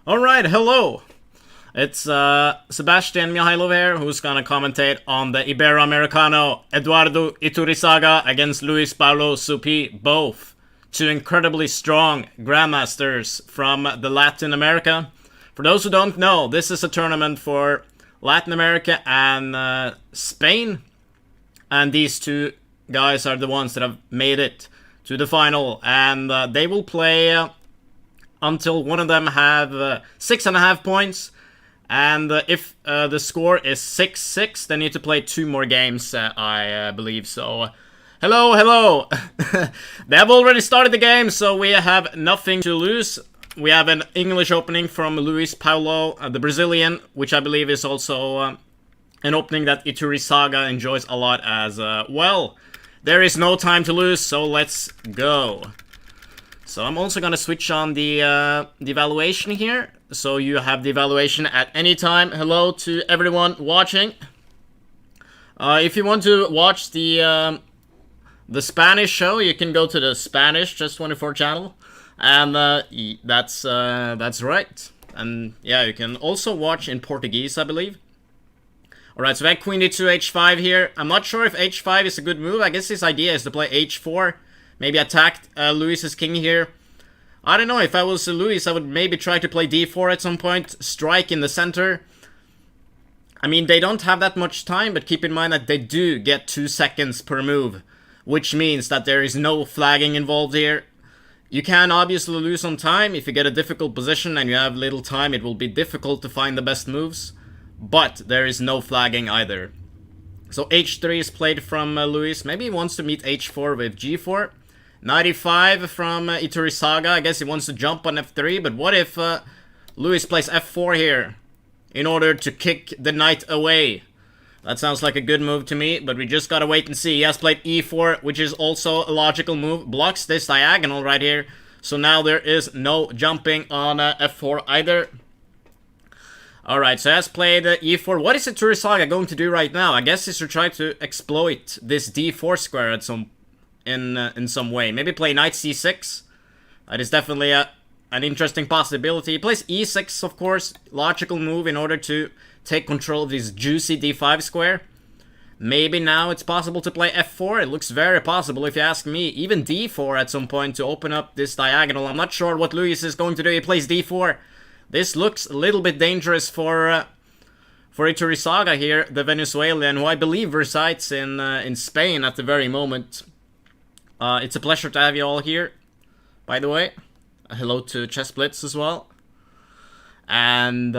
Alright, hello! It's Sebastian Mihajlov here, who's gonna commentate on the Iberoamericano Eduardo Iturrizaga against Luis Paulo Supi, both two incredibly strong grandmasters from the Latin America. For those who don't know, this is a tournament for Latin America and Spain, and these two guys are the ones that have made it to the final, and they will play until one of them have 6.5 points, and if the score is 6-6, they need to play 2 more games, I believe. So, hello! They have already started the game, so we have nothing to lose. We have an English opening from Luis Paulo, the Brazilian, which I believe is also an opening that Iturrizaga enjoys a lot as well. There is no time to lose, so let's go. So I'm also gonna switch on the evaluation here, so you have the evaluation at any time. Hello to everyone watching. If you want to watch the Spanish show, you can go to the Spanish Just 24 channel, and that's right. And yeah, you can also watch in Portuguese, I believe. Alright, so we have Queen D2 H5 here. I'm not sure if H5 is a good move. I guess his idea is to play H4. Maybe attack Luis's king here. I don't know, if I was Luis, I would maybe try to play D4 at some point. Strike in the center. I mean, they don't have that much time, but keep in mind that they do get 2 seconds per move. Which means that there is no flagging involved here. You can obviously lose on time. If you get a difficult position and you have little time, it will be difficult to find the best moves. But there is no flagging either. So H3 is played from Luis. Maybe he wants to meet H4 with G4. 95 from Iturrizaga. I guess he wants to jump on F3. But what if Luis plays F4 here in order to kick the knight away? That sounds like a good move to me, but we just gotta wait and see. He has played E4, which is also a logical move. Blocks this diagonal right here. So now there is no jumping on F4 either. Alright, so he has played E4. What is Iturrizaga going to do right now? I guess he's to try to exploit this D4 square at in some way. Maybe play knight C6. That is definitely an interesting possibility. He plays E6, of course. Logical move in order to take control of this juicy D5 square. Maybe now it's possible to play F4. It looks very possible if you ask me. Even D4 at some point to open up this diagonal. I'm not sure what Luis is going to do. He plays D4. This looks a little bit dangerous for Iturrizaga here, the Venezuelan, who I believe resides in Spain at the very moment. It's a pleasure to have you all here, by the way. Hello to Chess Blitz as well. And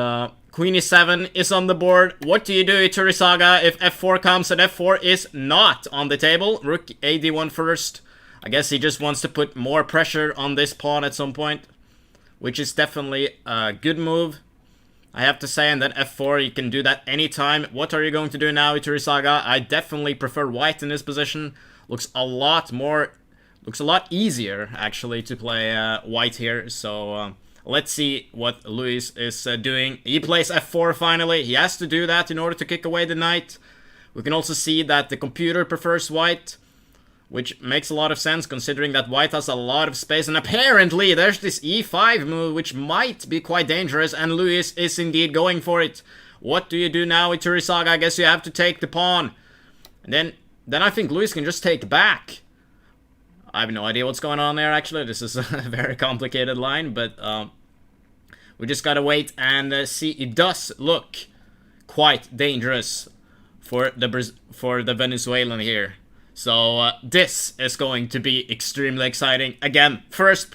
Queen E7 is on the board. What do you do, Iturrizaga, if F4 comes and F4 is not on the table? Rook AD1 first. I guess he just wants to put more pressure on this pawn at some point, which is definitely a good move, I have to say. And then F4, you can do that anytime. What are you going to do now, Iturrizaga? I definitely prefer white in this position. Looks a lot easier, actually, to play white here. So let's see what Luis is doing. He plays F4 finally. He has to do that in order to kick away the knight. We can also see that the computer prefers white, which makes a lot of sense considering that white has a lot of space. And apparently there's this E5 move, which might be quite dangerous, and Luis is indeed going for it. What do you do now, Iturrizaga? I guess you have to take the pawn. And then I think Luis can just take back. I have no idea what's going on there, actually. This is a very complicated line, but we just gotta wait and see. It does look quite dangerous for the Venezuelan here. So this is going to be extremely exciting. Again, first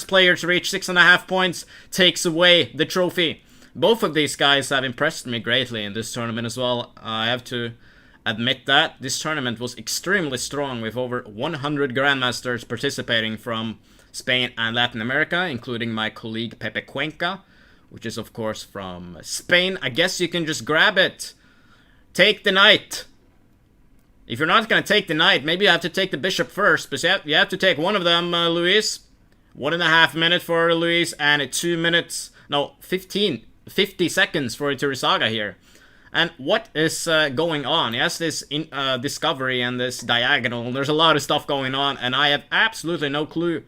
player to reach 6.5 points takes away the trophy. Both of these guys have impressed me greatly in this tournament as well. I have to admit that. This tournament was extremely strong with over 100 grandmasters participating from Spain and Latin America, including my colleague Pepe Cuenca, which is of course from Spain. I guess you can just grab it. Take the knight. If you're not going to take the knight, maybe you have to take the bishop first. But you have to take one of them, Luis. 1.5 minutes for Luis and 2 minutes... No, 50 seconds for Iturrizaga here. And what is going on? He has this discovery and this diagonal. There's a lot of stuff going on, and I have absolutely no clue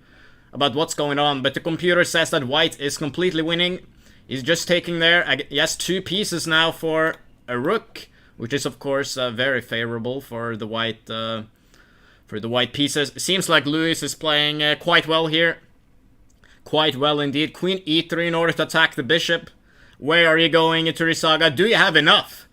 about what's going on. But the computer says that white is completely winning. He's just taking there. He has 2 pieces now for a rook, which is of course very favorable for the white pieces. It seems like Louis is playing quite well here. Quite well indeed. Queen e3 in order to attack the bishop. Where are you going, Iturrizaga? Do you have enough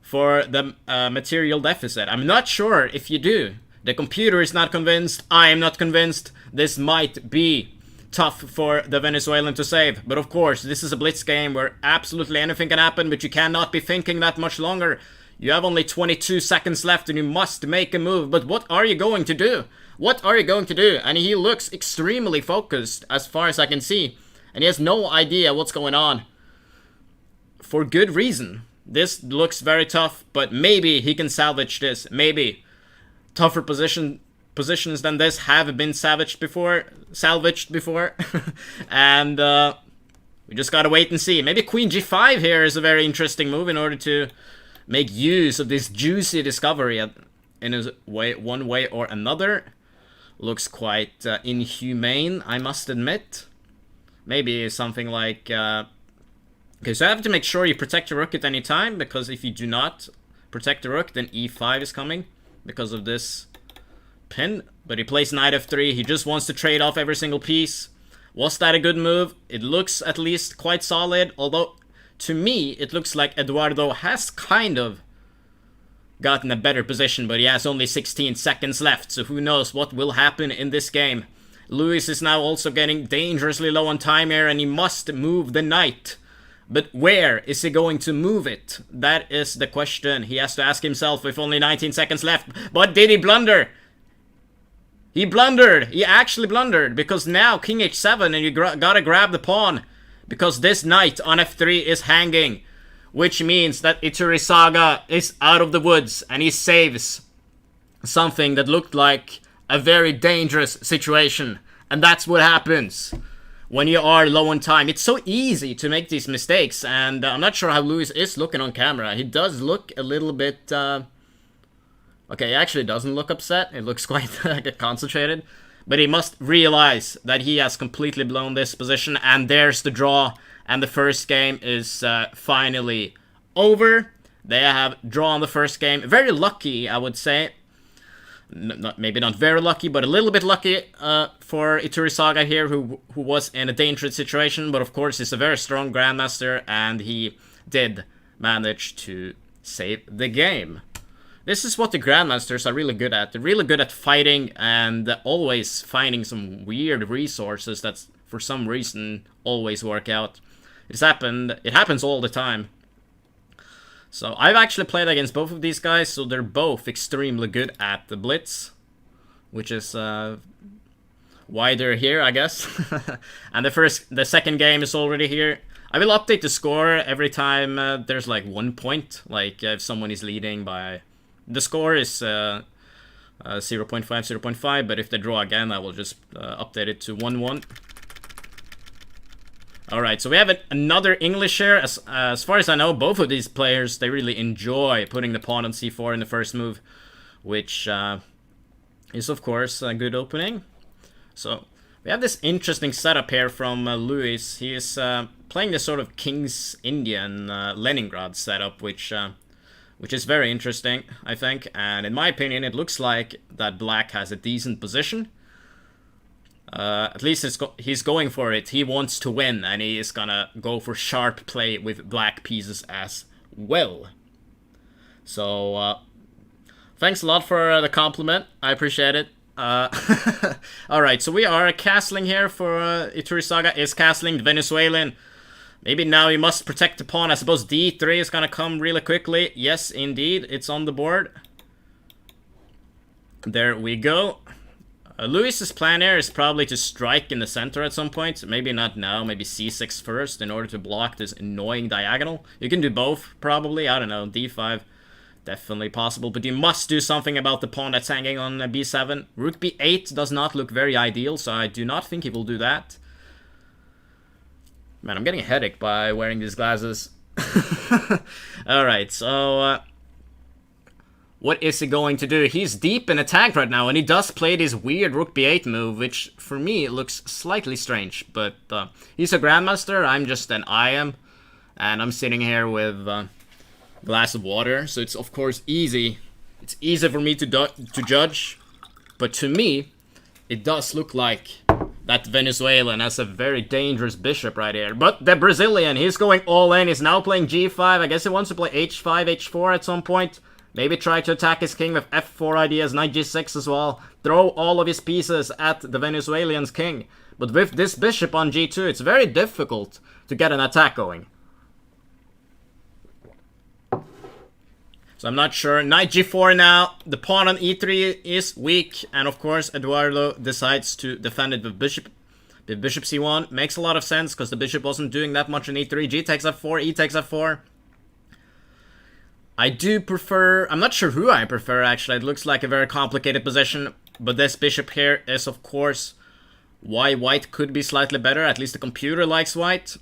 for the material deficit? I'm not sure if you do. The computer is not convinced. I am not convinced. This might be tough for the Venezuelan to save. But of course, this is a blitz game where absolutely anything can happen, but you cannot be thinking that much longer. You have only 22 seconds left and you must make a move. But what are you going to do? What are you going to do? And he looks extremely focused as far as I can see. And he has no idea what's going on. For good reason. This looks very tough, but maybe he can salvage this. Maybe. Tougher positions than this have been salvaged before. And we just gotta wait and see. Maybe Queen g5 here is a very interesting move in order to make use of this juicy discovery in a way, one way or another. Looks quite inhumane, I must admit. Maybe something like... okay, so I have to make sure you protect your rook at any time, because if you do not protect the rook, then e5 is coming because of this pin. But he plays knight f3. He just wants to trade off every single piece. Was that a good move? It looks at least quite solid, although to me it looks like Eduardo has kind of gotten a better position, but he has only 16 seconds left, so who knows what will happen in this game. Louis is now also getting dangerously low on time here, and he must move the knight. But where is he going to move it? That is the question he has to ask himself with only 19 seconds left. But did he blunder? He blundered. He actually blundered, because now king h7 and you gotta grab the pawn, because this knight on f3 is hanging, which means that Iturrizaga is out of the woods and he saves something that looked like a very dangerous situation. And that's what happens when you are low on time. It's so easy to make these mistakes, and I'm not sure how Louis is looking on camera. He does look a little bit... okay, he actually doesn't look upset. It looks quite concentrated. But he must realize that he has completely blown this position, and there's the draw. And the first game is finally over. They have drawn the first game. Very lucky, I would say. Maybe not very lucky, but a little bit lucky for Iturrizaga here, who was in a dangerous situation. But of course, he's a very strong grandmaster, and he did manage to save the game. This is what the grandmasters are really good at. They're really good at fighting and always finding some weird resources that, for some reason, always work out. It happens all the time. So I've actually played against both of these guys, so they're both extremely good at the blitz, which is why they're here, I guess. And the second game is already here. I will update the score every time there's like 1 point, like if someone is leading by... The score is 0.5, 0.5, but if they draw again, I will just update it to 1-1. Alright, so we have another English here. As far as I know, both of these players, they really enjoy putting the pawn on c4 in the first move, which is, of course, a good opening. So, we have this interesting setup here from Louis. He is playing this sort of King's Indian Leningrad setup, which is very interesting, I think. And in my opinion, it looks like that black has a decent position. At least he's going for it. He wants to win, and he is gonna go for sharp play with black pieces as well. So, thanks a lot for the compliment. I appreciate it. Alright, so we are castling here for Iturrizaga is castling the Venezuelan. Maybe now he must protect the pawn. I suppose d3 is gonna come really quickly. Yes, indeed, it's on the board. There we go. Louis's plan here is probably to strike in the center at some point. Maybe not now, maybe c6 first in order to block this annoying diagonal. You can do both, probably. I don't know, d5. Definitely possible, but you must do something about the pawn that's hanging on b7. Rook b8 does not look very ideal, so I do not think he will do that. Man, I'm getting a headache by wearing these glasses. Alright, so... What is he going to do? He's deep in attack right now, and he does play this weird rook b8 move, which for me looks slightly strange. But he's a grandmaster, I'm just an IM, and I'm sitting here with a glass of water, so it's of course easy. It's easy for me to judge, but to me, it does look like that Venezuelan has a very dangerous bishop right here. But the Brazilian, he's going all in. He's now playing g5. I guess he wants to play h5, h4 at some point. Maybe try to attack his king with f4 ideas, knight g6 as well. Throw all of his pieces at the Venezuelan's king. But with this bishop on g2, it's very difficult to get an attack going. So I'm not sure. Knight g4 now. The pawn on e3 is weak. And of course, Eduardo decides to defend it with bishop. The bishop c1 makes a lot of sense because the bishop wasn't doing that much on e3. G takes f4, e takes f4. I do prefer... I'm not sure who I prefer, actually. It looks like a very complicated position. But this bishop here is, of course, why white could be slightly better. At least the computer likes white.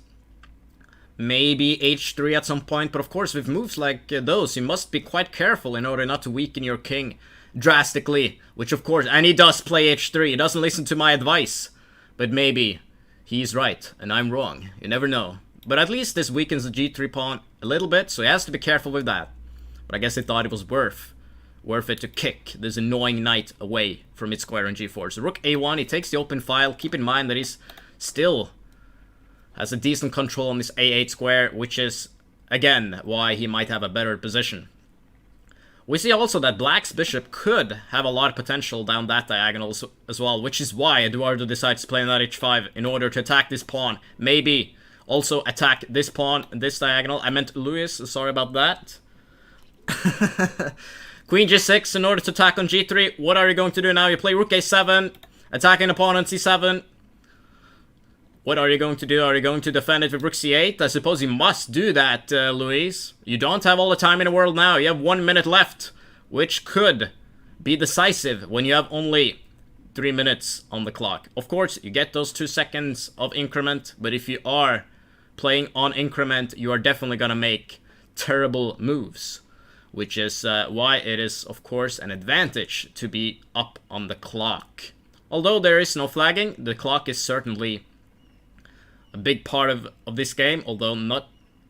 Maybe h3 at some point. But of course, with moves like those, you must be quite careful in order not to weaken your king drastically. Which, of course... And he does play h3. He doesn't listen to my advice. But maybe he's right and I'm wrong. You never know. But at least this weakens the g3 pawn a little bit. So he has to be careful with that. But I guess they thought it was worth it to kick this annoying knight away from its square on g4. So rook a1, he takes the open file. Keep in mind that he's still has a decent control on this a8 square, which is, again, why he might have a better position. We see also that black's bishop could have a lot of potential down that diagonal as well, which is why Eduardo decides to play knight h5 in order to attack this pawn. Maybe also attack this pawn, this diagonal. I meant Luis, sorry about that. Queen g6 in order to attack on g3. What are you going to do now? You play rook a7, attacking the pawn on c7. What are you going to do? Are you going to defend it with rook c8? I suppose you must do that, Luis. You don't have all the time in the world now. You have 1 minute left, which could be decisive when you have only 3 minutes on the clock. Of course, you get those 2 seconds of increment, but if you are playing on increment, you are definitely gonna make terrible moves. Which is why it is, of course, an advantage to be up on the clock. Although there is no flagging, the clock is certainly a big part of this game, although not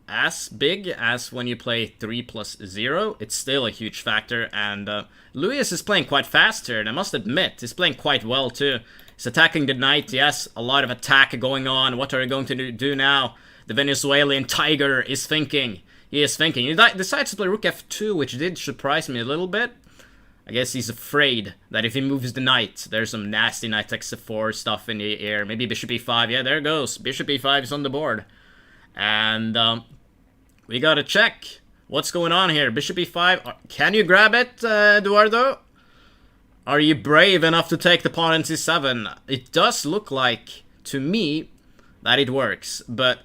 as big as when you play 3+0. It's still a huge factor, and Luis is playing quite fast here, and I must admit, he's playing quite well too. He's attacking the knight, yes, a lot of attack going on. What are you going to do now? The Venezuelan tiger is thinking. He is thinking. He decides to play rook f2, which did surprise me a little bit. I guess he's afraid that if he moves the knight, there's some nasty knight takes f4 stuff in the air. Maybe bishop e5. Yeah, there it goes. Bishop e5 is on the board. And we gotta check what's going on here. Bishop e5. Can you grab it, Eduardo? Are you brave enough to take the pawn on c7? It does look like, to me, that it works. But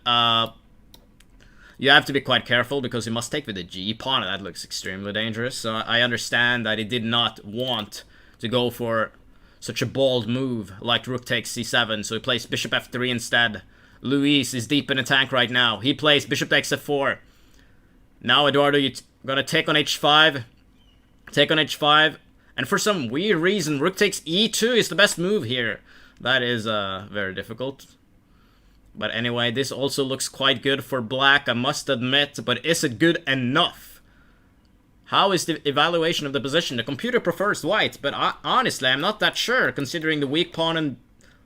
you have to be quite careful because you must take with the g pawn. That looks extremely dangerous. So I understand that he did not want to go for such a bold move like rook takes c7. So he plays bishop f3 instead. Luis is deep in attack right now. He plays bishop takes f4. Now, Eduardo, you're gonna take on h5. Take on h5. And for some weird reason, rook takes e2 is the best move here. That is very difficult. But anyway, this also looks quite good for black, I must admit. But is it good enough? How is the evaluation of the position? The computer prefers white, but honestly, I'm not that sure, considering the weak pawn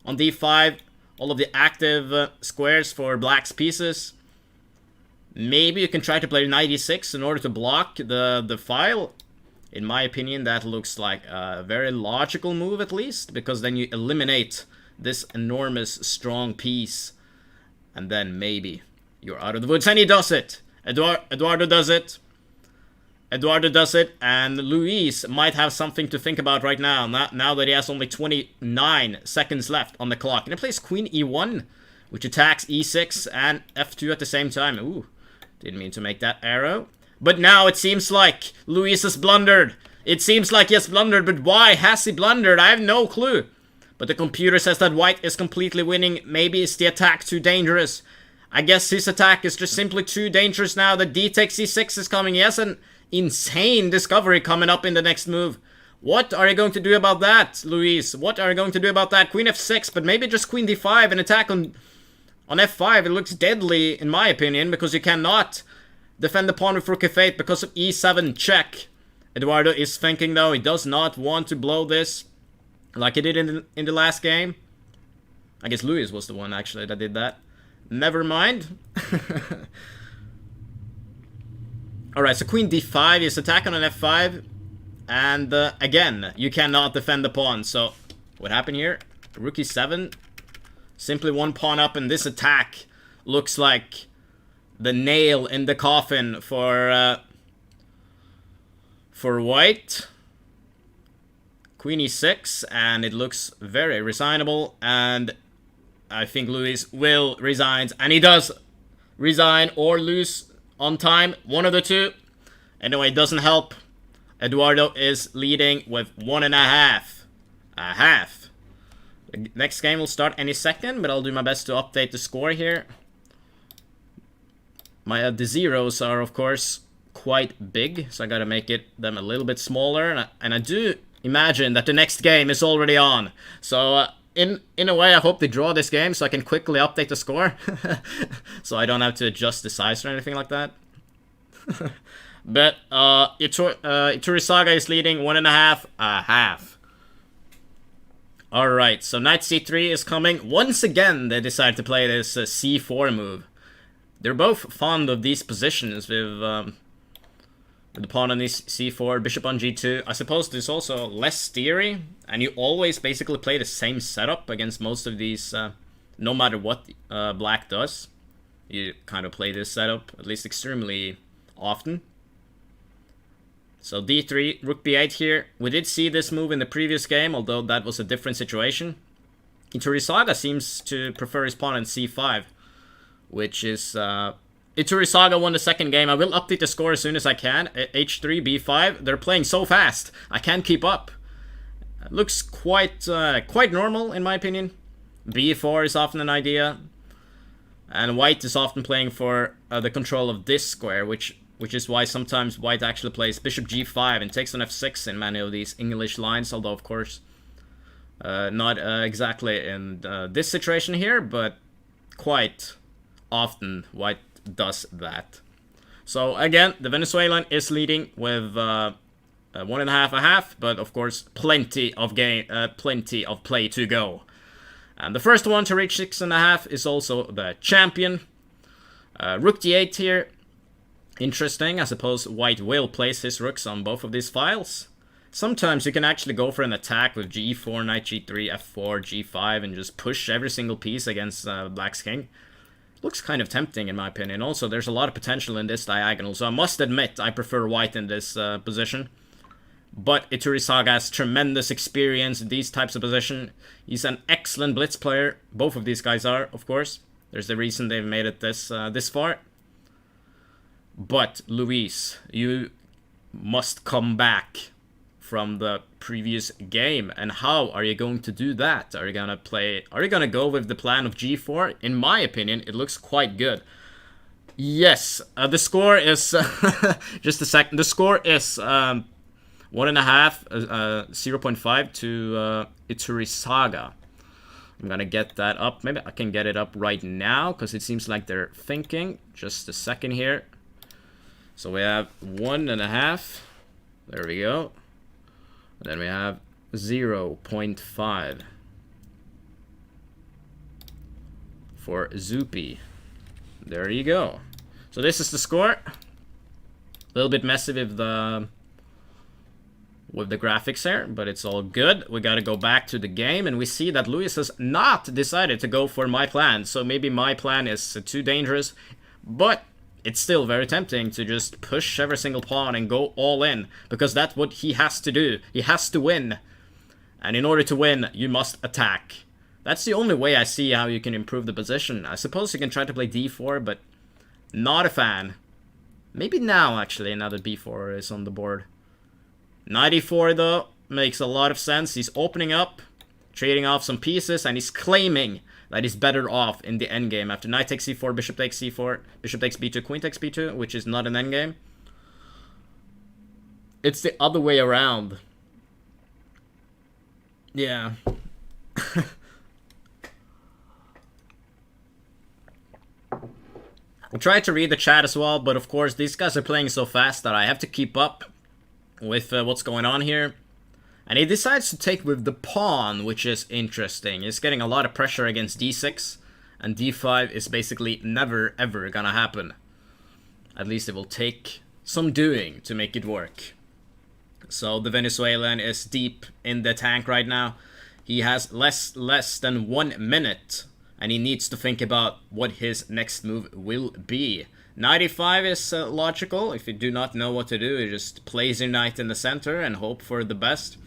on d5, all of the active squares for black's pieces. Maybe you can try to play knight e6 in order to block the file. In my opinion, that looks like a very logical move, at least, because then you eliminate this enormous, strong piece. And then maybe you're out of the woods. And he does it. Eduardo does it. Eduardo does it. And Luis might have something to think about right now. Now that he has only 29 seconds left on the clock. And he plays queen e1, which attacks e6 and f2 at the same time. Ooh, didn't mean to make that arrow. But now it seems like Luis has blundered. It seems like he has blundered. But why has he blundered? I have no clue. But the computer says that white is completely winning. Maybe is the attack too dangerous? I guess his attack is just simply too dangerous now that d takes e6 is coming. He has an insane discovery coming up in the next move. What are you going to do about that, Luis? What are you going to do about that? Queen f6, but maybe just queen d5 and attack on f5. It looks deadly, in my opinion, because you cannot defend the pawn with rook f8 because of e7 check. Eduardo is thinking, though, he does not want to blow this like he did in the last game. I guess Luis was the one, actually, that did that. Never mind. Alright, so queen d5 is attack on an f5. And again, you cannot defend the pawn. So what happened here? Rook e7. Simply one pawn up, and this attack looks like the nail in the coffin for white. Queen e6, and it looks very resignable. And I think Luis will resign, and he does resign or lose on time. One of the two. Anyway, it doesn't help. Eduardo is leading with 1.5. A half. The next game will start any second, but I'll do my best to update the score here. The zeros are, of course, quite big, so I gotta make them a little bit smaller. And I do imagine that the next game is already on. So, in a way, I hope they draw this game so I can quickly update the score. So I don't have to adjust the size or anything like that. But Iturrizaga is leading 1.5, a half. Alright, so knight c3 is coming. Once again, they decide to play this c4 move. They're both fond of these positions with the pawn on c4, bishop on g2. I suppose there's also less theory, and you always basically play the same setup against most of these, no matter what black does. You kind of play this setup, at least extremely often. So d3, rook b8 here. We did see this move in the previous game, although that was a different situation. Iturrizaga seems to prefer his pawn on c5, which is... Iturrizaga won the second game. I will update the score as soon as I can. h3, b5. They're playing so fast. I can't keep up. Looks quite normal, in my opinion. b4 is often an idea. And white is often playing for the control of this square, which is why sometimes white actually plays bishop g5 and takes on f6 in many of these English lines, although of course not exactly in this situation here, but quite often white does that. So again, the Venezuelan is leading with 1.5 a half, but of course plenty of play to go. And the first one to reach 6.5 is also the champion. Rook d8 here. Interesting. I suppose white will place his rooks on both of these files. Sometimes you can actually go for an attack with g4, knight g3, f4, g5, and just push every single piece against black's king. Looks kind of tempting in my opinion. Also, there's a lot of potential in this diagonal, so I must admit I prefer white in this position. But Iturrizaga has tremendous experience in these types of position. He's an excellent blitz player. Both of these guys are, of course. There's the reason they've made it this far. But Luis, you must come back from the previous game. And how are you going to do that? Are you gonna go with the plan of g4? In my opinion, it looks quite good. Yes, the score is just a second. The score is 1.5, 0.5 to Iturrizaga. I'm gonna get that up. Maybe I can get it up right now because it seems like they're thinking. Just a second here. So we have 1.5. There we go. And then we have 0.5 for Supi. There you go. So this is the score. A little bit messy with the graphics here, but it's all good. We gotta go back to the game, and we see that Luis has not decided to go for my plan. So maybe my plan is too dangerous, but it's still very tempting to just push every single pawn and go all in, because that's what he has to do. He has to win. And in order to win, you must attack. That's the only way I see how you can improve the position. I suppose you can try to play d4, but not a fan. Maybe now, actually, now that b4 is on the board. Knight e4, though, makes a lot of sense. He's opening up, trading off some pieces, and he's claiming that he's better off in the endgame. After knight takes c4, bishop takes c4, bishop takes b2, queen takes b2, which is not an endgame. It's the other way around. Yeah. I tried to read the chat as well, but of course these guys are playing so fast that I have to keep up with what's going on here. And he decides to take with the pawn, which is interesting. He's getting a lot of pressure against d6, and d5 is basically never ever gonna happen. At least it will take some doing to make it work. So the Venezuelan is deep in the tank right now. He has less than 1 minute, and he needs to think about what his next move will be. Knight e5 is logical. If you do not know what to do, you just place your knight in the center and hope for the best.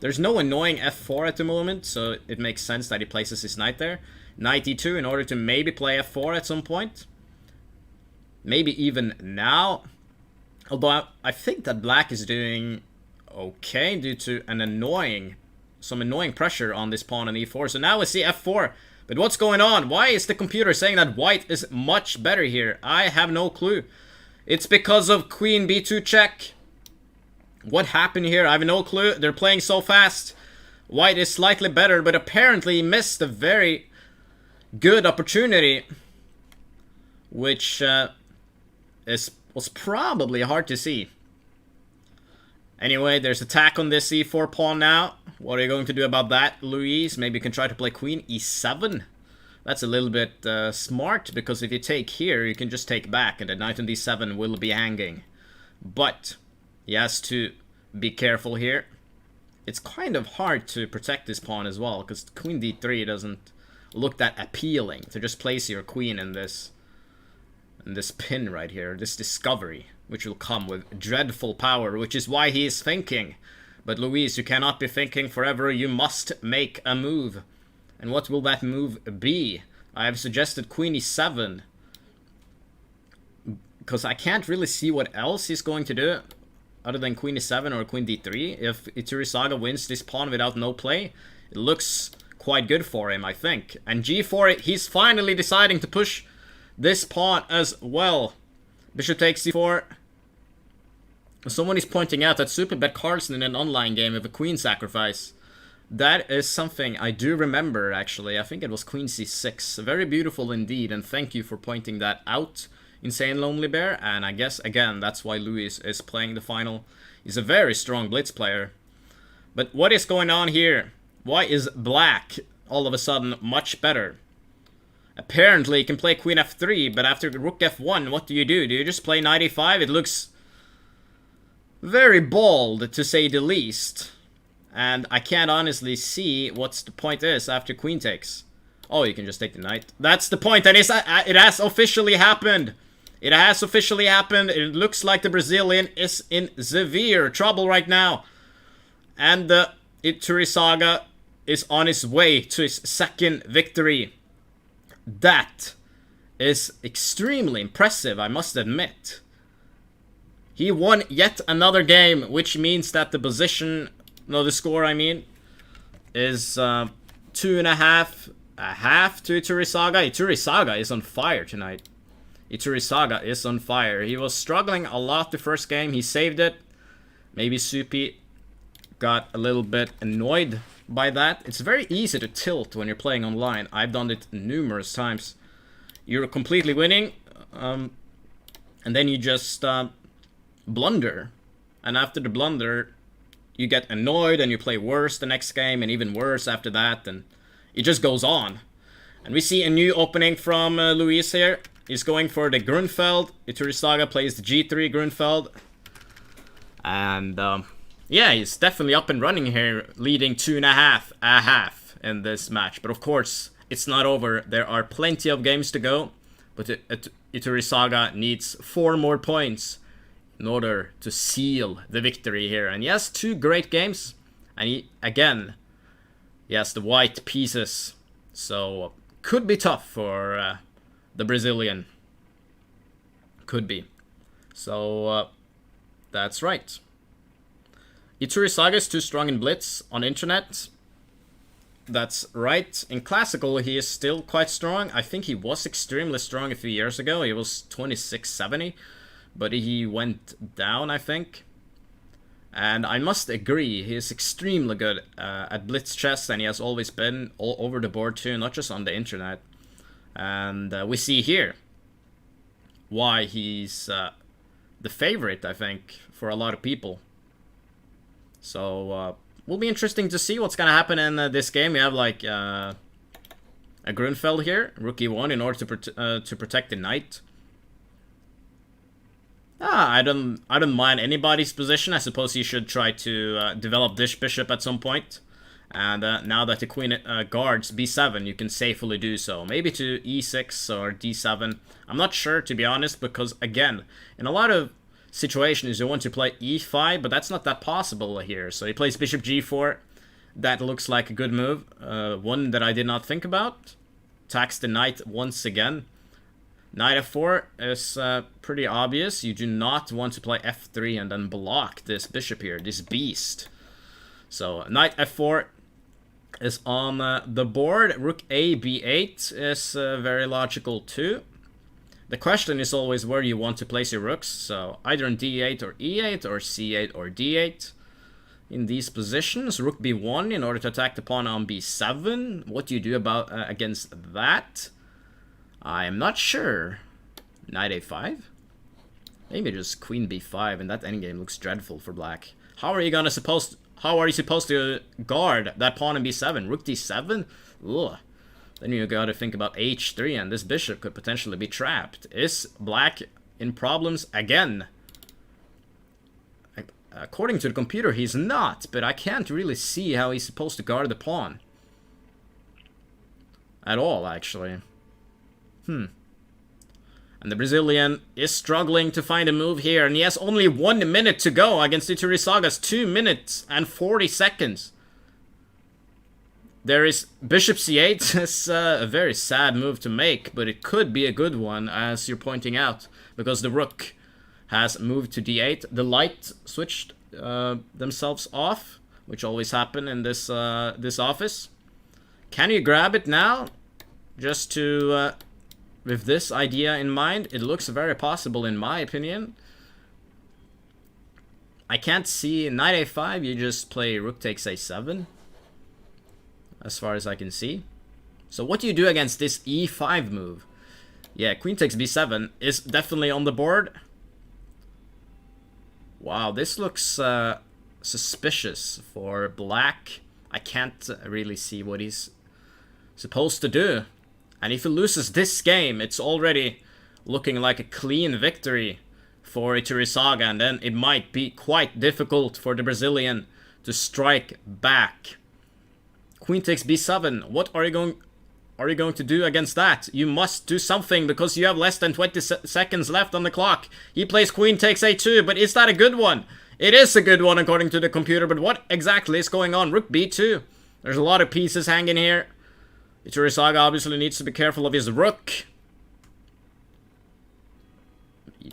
There's no annoying f4 at the moment, so it makes sense that he places his knight there. Knight e2 in order to maybe play f4 at some point. Maybe even now. Although I think that black is doing okay due to some annoying pressure on this pawn on e4. So now we see f4. But what's going on? Why is the computer saying that white is much better here? I have no clue. It's because of queen b2 check. What happened here? I have no clue. They're playing so fast. White is slightly better, but apparently he missed a very good opportunity, which was probably hard to see. Anyway, there's attack on this e4 pawn now. What are you going to do about that, Luis? Maybe you can try to play queen e7. That's a little bit smart, because if you take here, you can just take back, and the knight on d7 will be hanging. But he has to be careful here. It's kind of hard to protect this pawn as well, because queen d3 doesn't look that appealing to just place your queen in this pin right here, this discovery, which will come with dreadful power, which is why he is thinking. But Luis, you cannot be thinking forever. You must make a move. And what will that move be? I have suggested queen e7, because I can't really see what else he's going to do other than queen e7 or queen d3. If Iturrizaga wins this pawn without no play, it looks quite good for him, I think. And g4, he's finally deciding to push this pawn as well. Bishop takes c4. Someone is pointing out that Supi bet Carlsen in an online game with a queen sacrifice. That is something I do remember, actually. I think it was queen c6. Very beautiful indeed, and thank you for pointing that out, Insane Lonely Bear. And I guess, again, that's why Luis is playing the final. He's a very strong blitz player. But what is going on here? Why is black all of a sudden much better? Apparently, he can play queen f3, but after rook f1, what do? Do you just play knight e5? It looks very bold, to say the least. And I can't honestly see what the point is after queen takes. Oh, you can just take the knight. That's the point, and it has officially happened. It has officially happened. It looks like the Brazilian is in severe trouble right now. And the Iturrizaga is on his way to his second victory. That is extremely impressive, I must admit. He won yet another game, which means that the position, no, the score, I mean, is 2.5, a half to Iturrizaga. Iturrizaga is on fire tonight. Iturrizaga is on fire. He was struggling a lot the first game. He saved it. Maybe Supi got a little bit annoyed by that. It's very easy to tilt when you're playing online. I've done it numerous times. You're completely winning, and then you just blunder. And after the blunder, you get annoyed and you play worse the next game, and even worse after that, and it just goes on. And we see a new opening from Luis here. He's going for the Grunfeld. Iturrizaga plays the g3 Grunfeld. And yeah, he's definitely up and running here, leading 2.5, a half in this match. But of course, it's not over. There are plenty of games to go. But Iturrizaga needs 4 more points in order to seal the victory here. And he has 2 great games. And he has the white pieces. So, could be tough for the Brazilian. Could be. So, that's right. Iturrizaga is too strong in blitz on internet. That's right. In classical, he is still quite strong. I think he was extremely strong a few years ago. He was 2670. But he went down, I think. And I must agree, he is extremely good at blitz chess, and he has always been all over the board too, not just on the internet. And we see here why he's the favorite, I think, for a lot of people. So, will be interesting to see what's gonna happen in this game. We have like a Grunfeld here, rook e1 in order to protect the knight. I don't mind anybody's position. I suppose you should try to develop this bishop at some point. And now that the queen guards b7, you can safely do so. Maybe to e6 or d7. I'm not sure, to be honest, because, again, in a lot of situations you want to play e5, but that's not that possible here. So he plays bishop g4. That looks like a good move. One that I did not think about. Attacks the knight once again. Knight f4 is pretty obvious. You do not want to play f3 and then block this bishop here, this beast. So knight f4 is on the board. Rook a b8 is very logical too. The question is always where you want to place your rooks. So either on d8 or e8 or c8 or d8. In these positions, rook b1 in order to attack the pawn on b7. What do you do about against that? I am not sure. Knight a5? Maybe just queen b5, and that endgame looks dreadful for black. How are you supposed to guard that pawn in b7? Rook d7? Ugh. Then you gotta think about h3, and this bishop could potentially be trapped. Is black in problems again? According to the computer, he's not, but I can't really see how he's supposed to guard the pawn. At all, actually. And the Brazilian is struggling to find a move here, and he has only 1 minute to go against Iturizaga's 2 minutes and 40 seconds. There is bishop c8. It's a very sad move to make, but it could be a good one, as you're pointing out, because the rook has moved to d8. The light switched themselves off, which always happen in this this office. Can you grab it now? Just to... with this idea in mind, it looks very possible in my opinion. I can't see knight a5, you just play rook takes a7. As far as I can see. So what do you do against this e5 move? Yeah, queen takes b7 is definitely on the board. Wow, this looks suspicious for black. I can't really see what he's supposed to do. And if he loses this game, it's already looking like a clean victory for Iturrizaga, and then it might be quite difficult for the Brazilian to strike back. Queen takes b7. What are you going to do against that? You must do something because you have less than 20 seconds left on the clock. He plays queen takes a2, but is that a good one? It is a good one according to the computer, but what exactly is going on? Rook b2. There's a lot of pieces hanging here. Iturrizaga obviously needs to be careful of his rook.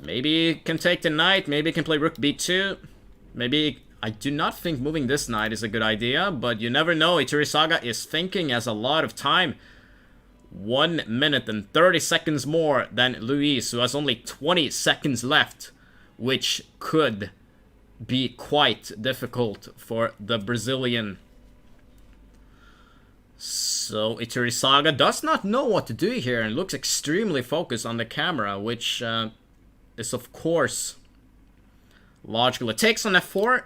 Maybe he can take the knight. Maybe he can play rook b2. Maybe... I do not think moving this knight is a good idea, but you never know. Iturrizaga is thinking, has a lot of time. 1 minute and 30 seconds more than Luis, who has only 20 seconds left, which could be quite difficult for the Brazilian. So Iturrizaga does not know what to do here and looks extremely focused on the camera, which is of course logical. It takes on f4.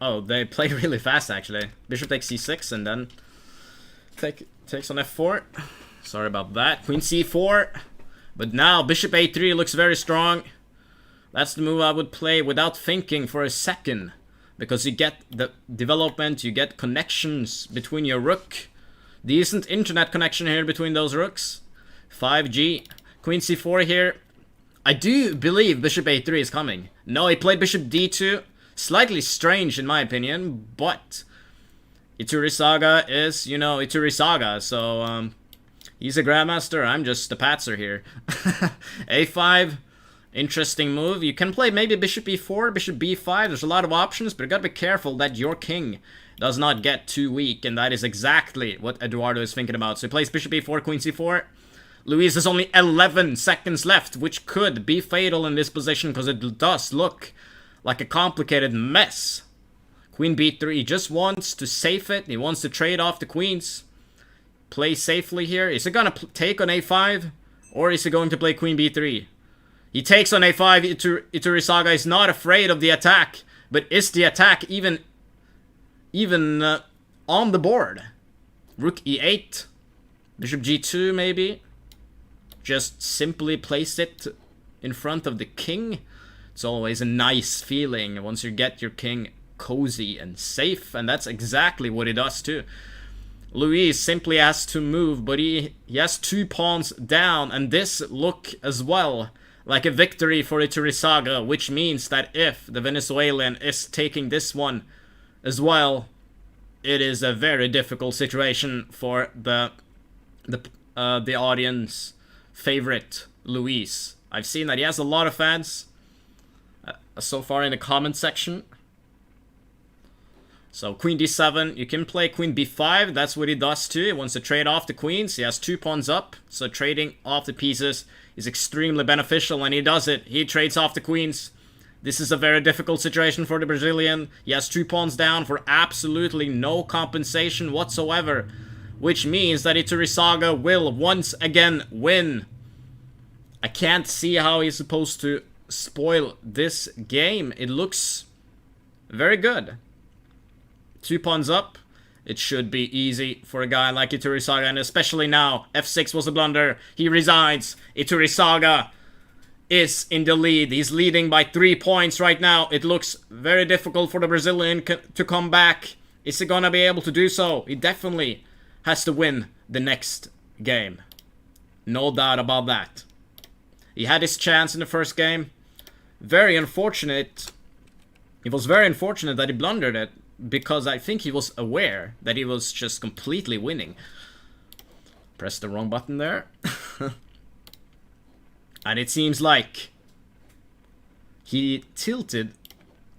Oh, they played really fast actually. Bishop takes c6 and then takes on f4. Sorry about that. Queen c4. But now bishop a3 looks very strong. That's the move I would play without thinking for a second. Because you get the development, you get connections between your rook. Decent internet connection here between those rooks. 5G. Queen c4 here. I do believe bishop a3 is coming. No, he played bishop d2. Slightly strange in my opinion, but Iturrizaga is, you know, Iturrizaga, so he's a grandmaster, I'm just a patzer here. a5, interesting move. You can play maybe bishop e4, bishop b5, there's a lot of options, but you gotta be careful that your king does not get too weak, and that is exactly what Eduardo is thinking about. So he plays bishop e4, queen c4. Luis has only 11 seconds left, which could be fatal in this position because it does look like a complicated mess. Queen b3, he just wants to safe it. He wants to trade off the queens. Play safely here. Is he gonna take on a5? Or is he going to play queen b3? He takes on a5. Iturrizaga is not afraid of the attack. But is the attack even on the board? Rook e8. Bishop g2 maybe. Just simply place it in front of the king. It's always a nice feeling once you get your king cozy and safe. And that's exactly what he does too. Luis simply has to move, but he has 2 pawns down. And this look as well like a victory for Iturrizaga, which means that if the Venezuelan is taking this one as well, it is a very difficult situation for the audience favorite Luis. I've seen that he has a lot of fans so far in the comment section. So queen d7, you can play queen b5, that's what he does too. He wants to trade off the queens, he has 2 pawns up, so trading off the pieces is extremely beneficial, and he does it. He trades off the queens. This is a very difficult situation for the Brazilian. He has 2 pawns down for absolutely no compensation whatsoever, which means that Iturrizaga will once again win. I can't see how he's supposed to spoil this game. It looks very good. 2 pawns up. It should be easy for a guy like Iturrizaga, and especially now. F6 was a blunder. He resigns. Iturrizaga is in the lead. He's leading by 3 points right now. It looks very difficult for the Brazilian to come back. Is he gonna be able to do so? He definitely has to win the next game. No doubt about that. He had his chance in the first game. Very unfortunate. It was very unfortunate that he blundered it, because I think he was aware that he was just completely winning. Pressed the wrong button there. And it seems like he tilted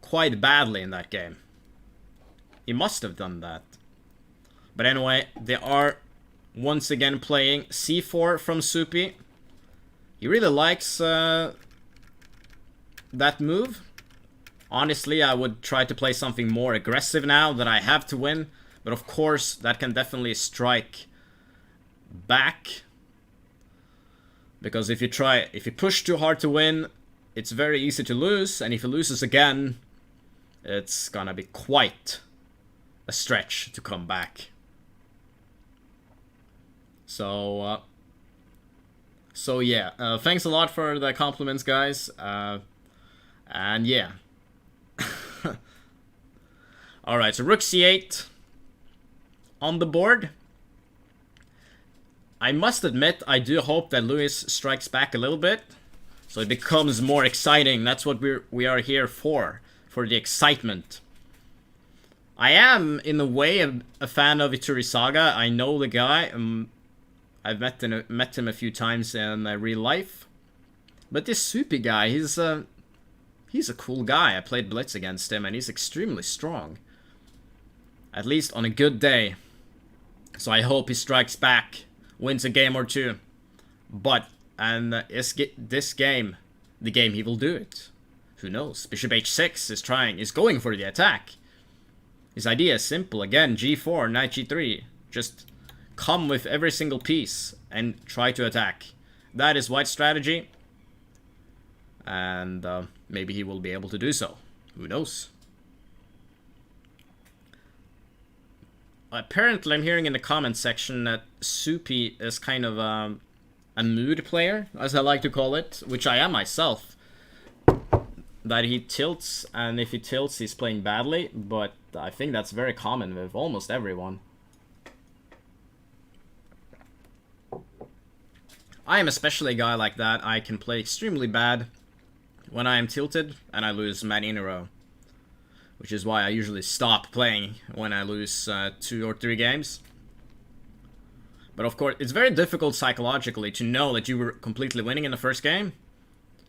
quite badly in that game. He must have done that. But anyway, they are once again playing c4 from Supi. He really likes that move. Honestly, I would try to play something more aggressive now that I have to win. But of course, that can definitely strike back. Because if you push too hard to win, it's very easy to lose. And if he loses again, it's gonna be quite a stretch to come back. So yeah, thanks a lot for the compliments, guys. And yeah. Alright, so rook c8 on the board. I must admit, I do hope that Luis strikes back a little bit, so it becomes more exciting. That's what we are here for the excitement. I am, in a way, a fan of Iturrizaga. I know the guy. I've met him a few times in real life. But this Supi guy, he's a cool guy. I played Blitz against him, and he's extremely strong. At least on a good day. So I hope he strikes back, wins a game or two. But, and this game, the game he will do it. Who knows? Bishop h6 is going for the attack. His idea is simple. Again, g4, knight g3. Just come with every single piece and try to attack. That is White's strategy. And maybe he will be able to do so. Who knows? Apparently, I'm hearing in the comment section that Supi is kind of a mood player, as I like to call it, which I am myself. That he tilts, and if he tilts, he's playing badly, but I think that's very common with almost everyone. I am especially a guy like that. I can play extremely bad when I am tilted, and I lose many in a row. Which is why I usually stop playing when I lose 2 or 3 games. But of course, it's very difficult psychologically to know that you were completely winning in the first game.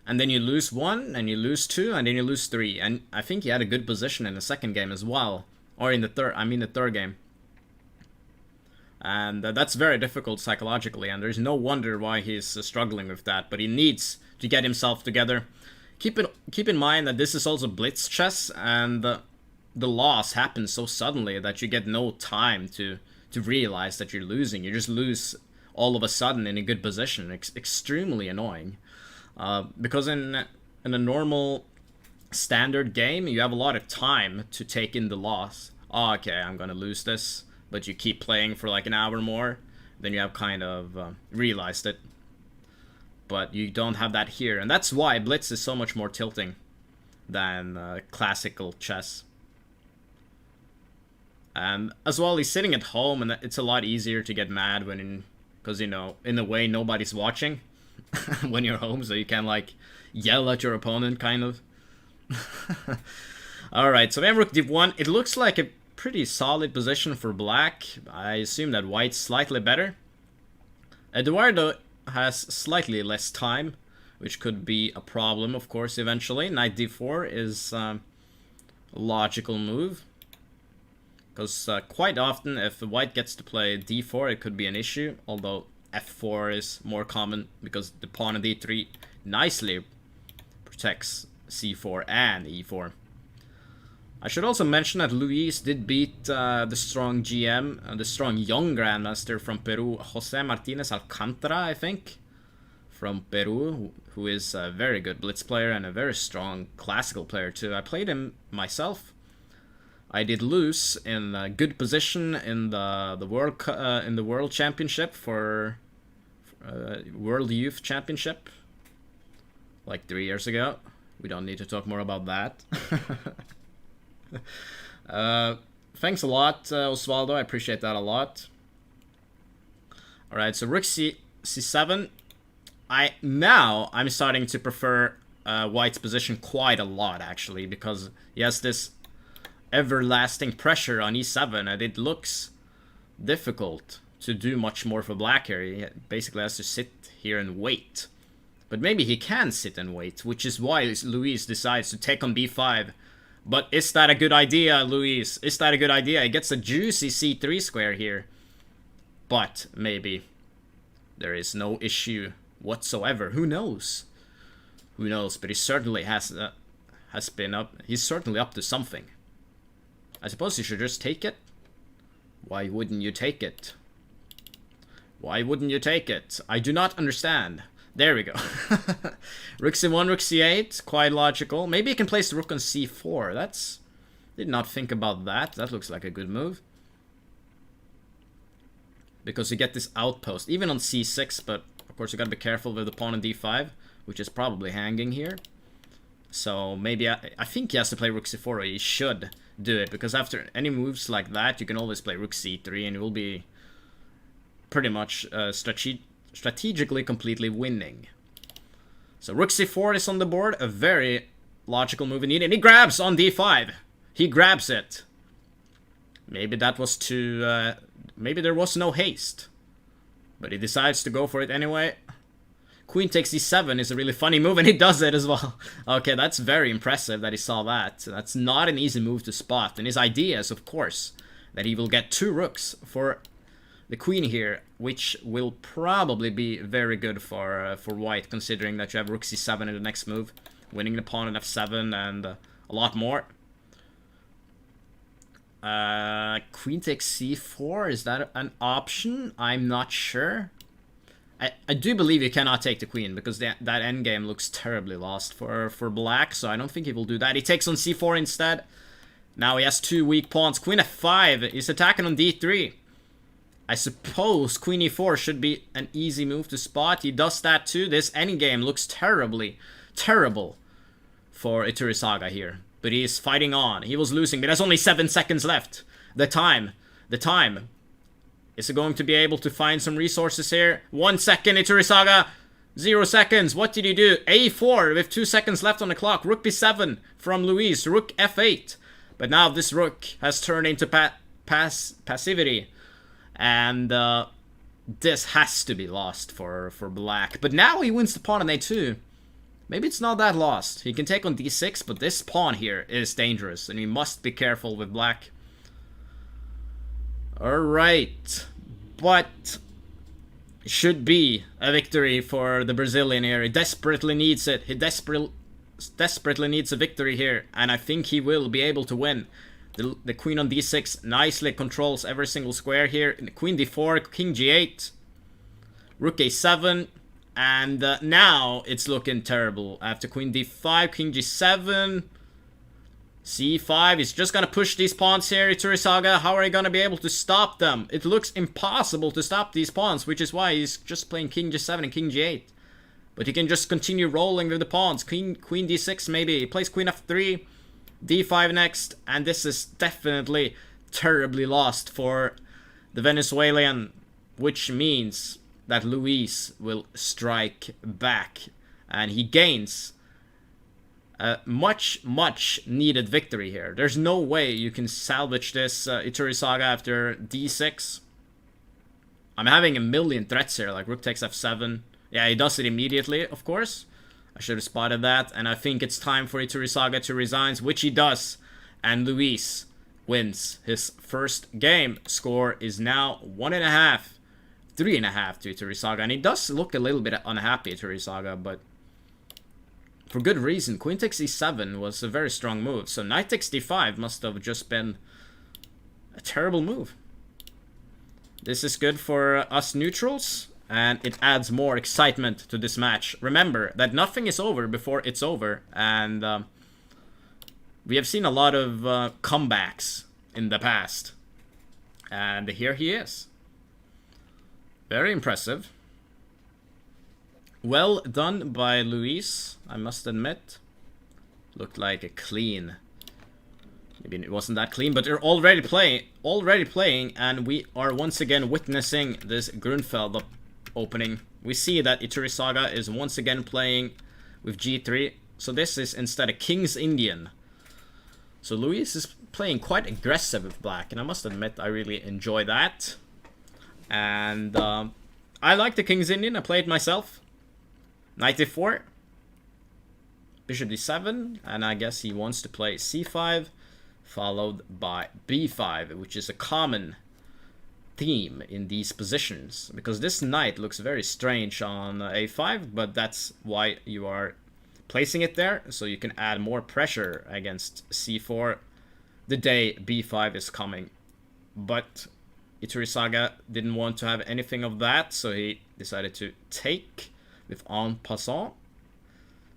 And then you lose 1, and you lose 2, and then you lose 3. And I think he had a good position in the second game as well. Or in the third, the third game. And that's very difficult psychologically, and there's no wonder why he's struggling with that, but he needs to get himself together. Keep in mind that this is also blitz chess, and the loss happens so suddenly that you get no time to realize that you're losing. You just lose all of a sudden in a good position. Extremely annoying. Because in a normal standard game, you have a lot of time to take in the loss. Oh, okay, I'm gonna lose this. But you keep playing for like an hour more, then you have kind of realized it. But you don't have that here, and that's why blitz is so much more tilting than classical chess. And as well, he's sitting at home, and it's a lot easier to get mad when, because you know, in a way, nobody's watching when you're home, so you can like yell at your opponent, kind of. All right, so we have rook d1. It looks like a pretty solid position for black. I assume that white's slightly better. Eduardo has slightly less time, which could be a problem, of course, eventually. Knight d4 is a logical move, because quite often if white gets to play d4, it could be an issue, although f4 is more common because the pawn on d3 nicely protects c4 and e4. I should also mention that Luis did beat the strong GM, the strong young grandmaster from Peru, Jose Martinez Alcantara, I think, from Peru, who is a very good blitz player and a very strong classical player too. I played him myself. I did lose in a good position in the World Championship for World Youth Championship, like 3 years ago. We don't need to talk more about that. Thanks a lot, Osvaldo. I appreciate that a lot. Alright, so rook c7. I'm starting to prefer white's position quite a lot, actually, because he has this everlasting pressure on e7, and it looks difficult to do much more for black here. He basically has to sit here and wait. But maybe he can sit and wait, which is why Luis decides to take on b5. But is that a good idea, Luis? Is that a good idea? He gets a juicy c3 square here. But maybe there is no issue whatsoever. Who knows? Who knows? But he certainly he's certainly up to something. I suppose you should just take it. Why wouldn't you take it? Why wouldn't you take it? I do not understand. There we go. Rook c1, rook c8, quite logical. Maybe you can place the rook on c4. Did not think about that. That looks like a good move. Because you get this outpost, even on c6, but of course you gotta be careful with the pawn on d5, which is probably hanging here. So maybe, I think he has to play rook c4, or he should do it, because after any moves like that, you can always play rook c3, and you will be pretty much strategically completely winning. So rook c4 is on the board, a very logical move indeed, and he grabs on d5. He grabs it. Maybe that was too, maybe there was no haste, but he decides to go for it anyway. Queen takes e7 is a really funny move, and he does it as well. Okay, that's very impressive that he saw that. That's not an easy move to spot, and his idea is, of course, that he will get 2 rooks for the queen here, which will probably be very good for white, considering that you have rook c7 in the next move, winning the pawn on f7, and a lot more. Queen takes c4, is that an option? I'm not sure. I do believe you cannot take the queen, because that endgame looks terribly lost for black, so I don't think he will do that. He takes on c4 instead. Now he has 2 weak pawns. Queen f5, he's attacking on d3. I suppose queen e4 should be an easy move to spot. He does that too. This endgame looks terrible for Iturrizaga here. But he is fighting on. He was losing, but there's only 7 seconds left. The time. Is he going to be able to find some resources here? 1 second, Iturrizaga. 0 seconds. What did he do? a4 with 2 seconds left on the clock. Rook b7 from Luis. Rook f8. But now this rook has turned into passivity. And this has to be lost for black. But now he wins the pawn on a2. Maybe it's not that lost. He can take on d6, but this pawn here is dangerous. And we must be careful with black. Alright. but should be a victory for the Brazilian here. He desperately needs it. He desperately needs a victory here, and I think he will be able to win. The queen on d6 nicely controls every single square here. Queen d4, king g8, rook a7, and now it's looking terrible. After queen d5, king g7, c5. He's just gonna push these pawns here, Iturrizaga. How are you gonna be able to stop them? It looks impossible to stop these pawns, which is why he's just playing king g7 and king g8. But he can just continue rolling with the pawns. Queen d6 maybe. He plays queen f3, d5 next, and this is definitely terribly lost for the Venezuelan, which means that Luis will strike back, and he gains a much needed victory here. There's no way you can salvage this Iturrizaga after d6. I'm having a million threats here, like rook takes f7. Yeah, he does it immediately, of course. I should have spotted that, and I think it's time for Iturrizaga to resign, which he does, and Luis wins his first game. Score is now 1.5, 3.5 to Iturrizaga, and he does look a little bit unhappy, Iturrizaga, but for good reason. Queen takes e7 was a very strong move, so knight takes d5 must have just been a terrible move. This is good for us neutrals, and it adds more excitement to this match. Remember that nothing is over before it's over, and we have seen a lot of comebacks in the past, and here he is. Very impressive. Well done by Luis, I must admit. Looked like a clean. Maybe it wasn't that clean, but they're already playing, and we are once again witnessing this Grunfeld opening. We see that Iturrizaga is once again playing with g3, so this is instead a King's Indian. So Luis is playing quite aggressive with black, and I must admit I really enjoy that. And I like the King's Indian. I play it myself. Knight d4, bishop d7, and I guess he wants to play c5, followed by b5, which is a common theme in these positions, because this knight looks very strange on a5, but that's why you are placing it there, so you can add more pressure against c4 the day b5 is coming. But Iturrizaga didn't want to have anything of that, so he decided to take with en passant.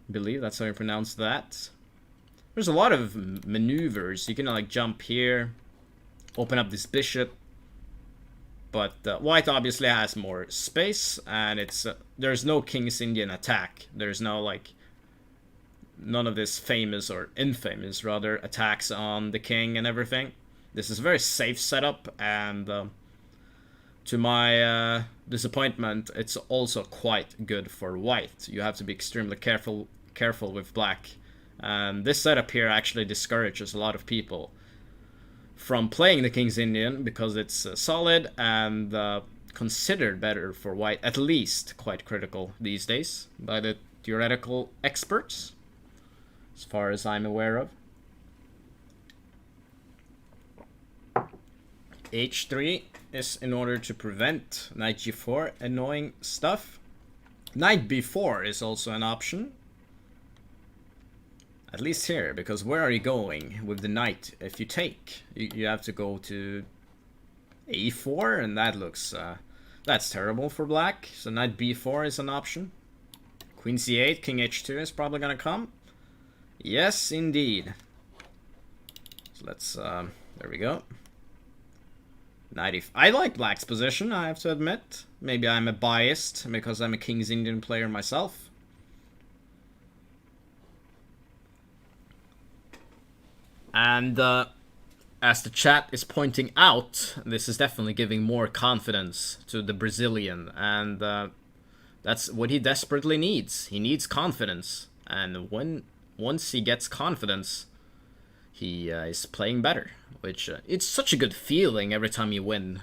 I believe that's how you pronounce that. There's a lot of maneuvers. You can like jump here, open up this bishop, but white obviously has more space, and it's there's no King's Indian attack. There's no like none of this famous or infamous rather attacks on the king and everything. This is a very safe setup, and to my disappointment, it's also quite good for white. You have to be extremely careful with black. And this setup here actually discourages a lot of people from playing the King's Indian, because it's solid and considered better for white, at least quite critical these days by the theoretical experts, as far as I'm aware of. h3 is in order to prevent knight g4 annoying stuff. Knight b4 is also an option, at least here, because where are you going with the knight? If you take, you have to go to e4, and that looks that's terrible for black. So knight b4 is an option. Queen c8, king h2 is probably gonna come. Yes, indeed. So let's there we go. I like black's position, I have to admit. Maybe I'm a biased because I'm a King's Indian player myself. And as the chat is pointing out, this is definitely giving more confidence to the Brazilian, and that's what he desperately needs. He needs confidence, and once he gets confidence, he is playing better, which it's such a good feeling every time you win,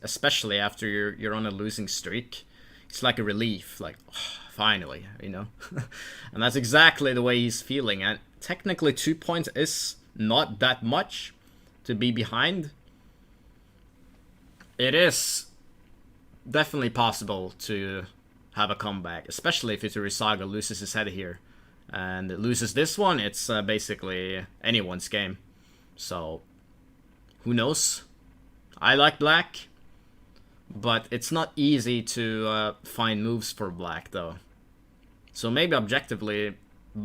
especially after you're on a losing streak. It's like a relief, like, oh, finally, you know. And that's exactly the way he's feeling. And technically 2 points is not that much to be behind. It is definitely possible to have a comeback, especially if Iturrizaga loses his head here. And loses this one, it's basically anyone's game. So, who knows? I like black, but it's not easy to find moves for black, though. So maybe objectively,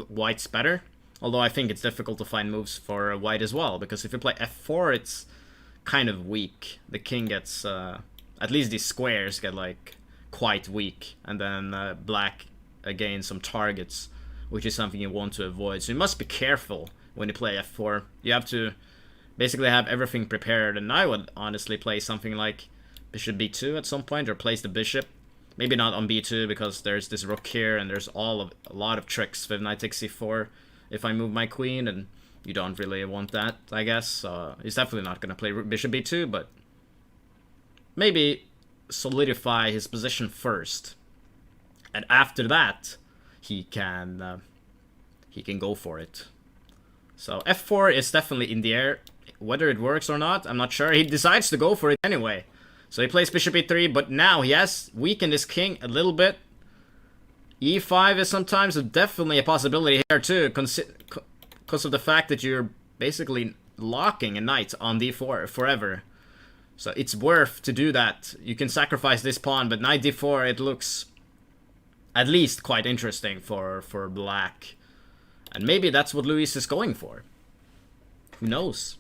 white's better. Although I think it's difficult to find moves for white as well, because if you play f4, it's kind of weak. The king gets, at least these squares get, like, quite weak. And then black gains some targets, which is something you want to avoid. So you must be careful when you play f4. You have to basically have everything prepared, and I would honestly play something like bishop b2 at some point, or place the bishop. Maybe not on b2, because there's this rook here, and there's a lot of tricks with knight takes c4 if I move my queen, and you don't really want that, I guess. He's definitely not going to play bishop b2, but maybe solidify his position first, and after that he can go for it. So f4 is definitely in the air. Whether it works or not, I'm not sure. He decides to go for it anyway. So he plays bishop e3, but now he has weakened his king a little bit. e5 is sometimes definitely a possibility here too, because of the fact that you're basically locking a knight on d4 forever. So it's worth to do that. You can sacrifice this pawn, but knight d4, it looks at least quite interesting for black. And maybe that's what Luis is going for. Who knows?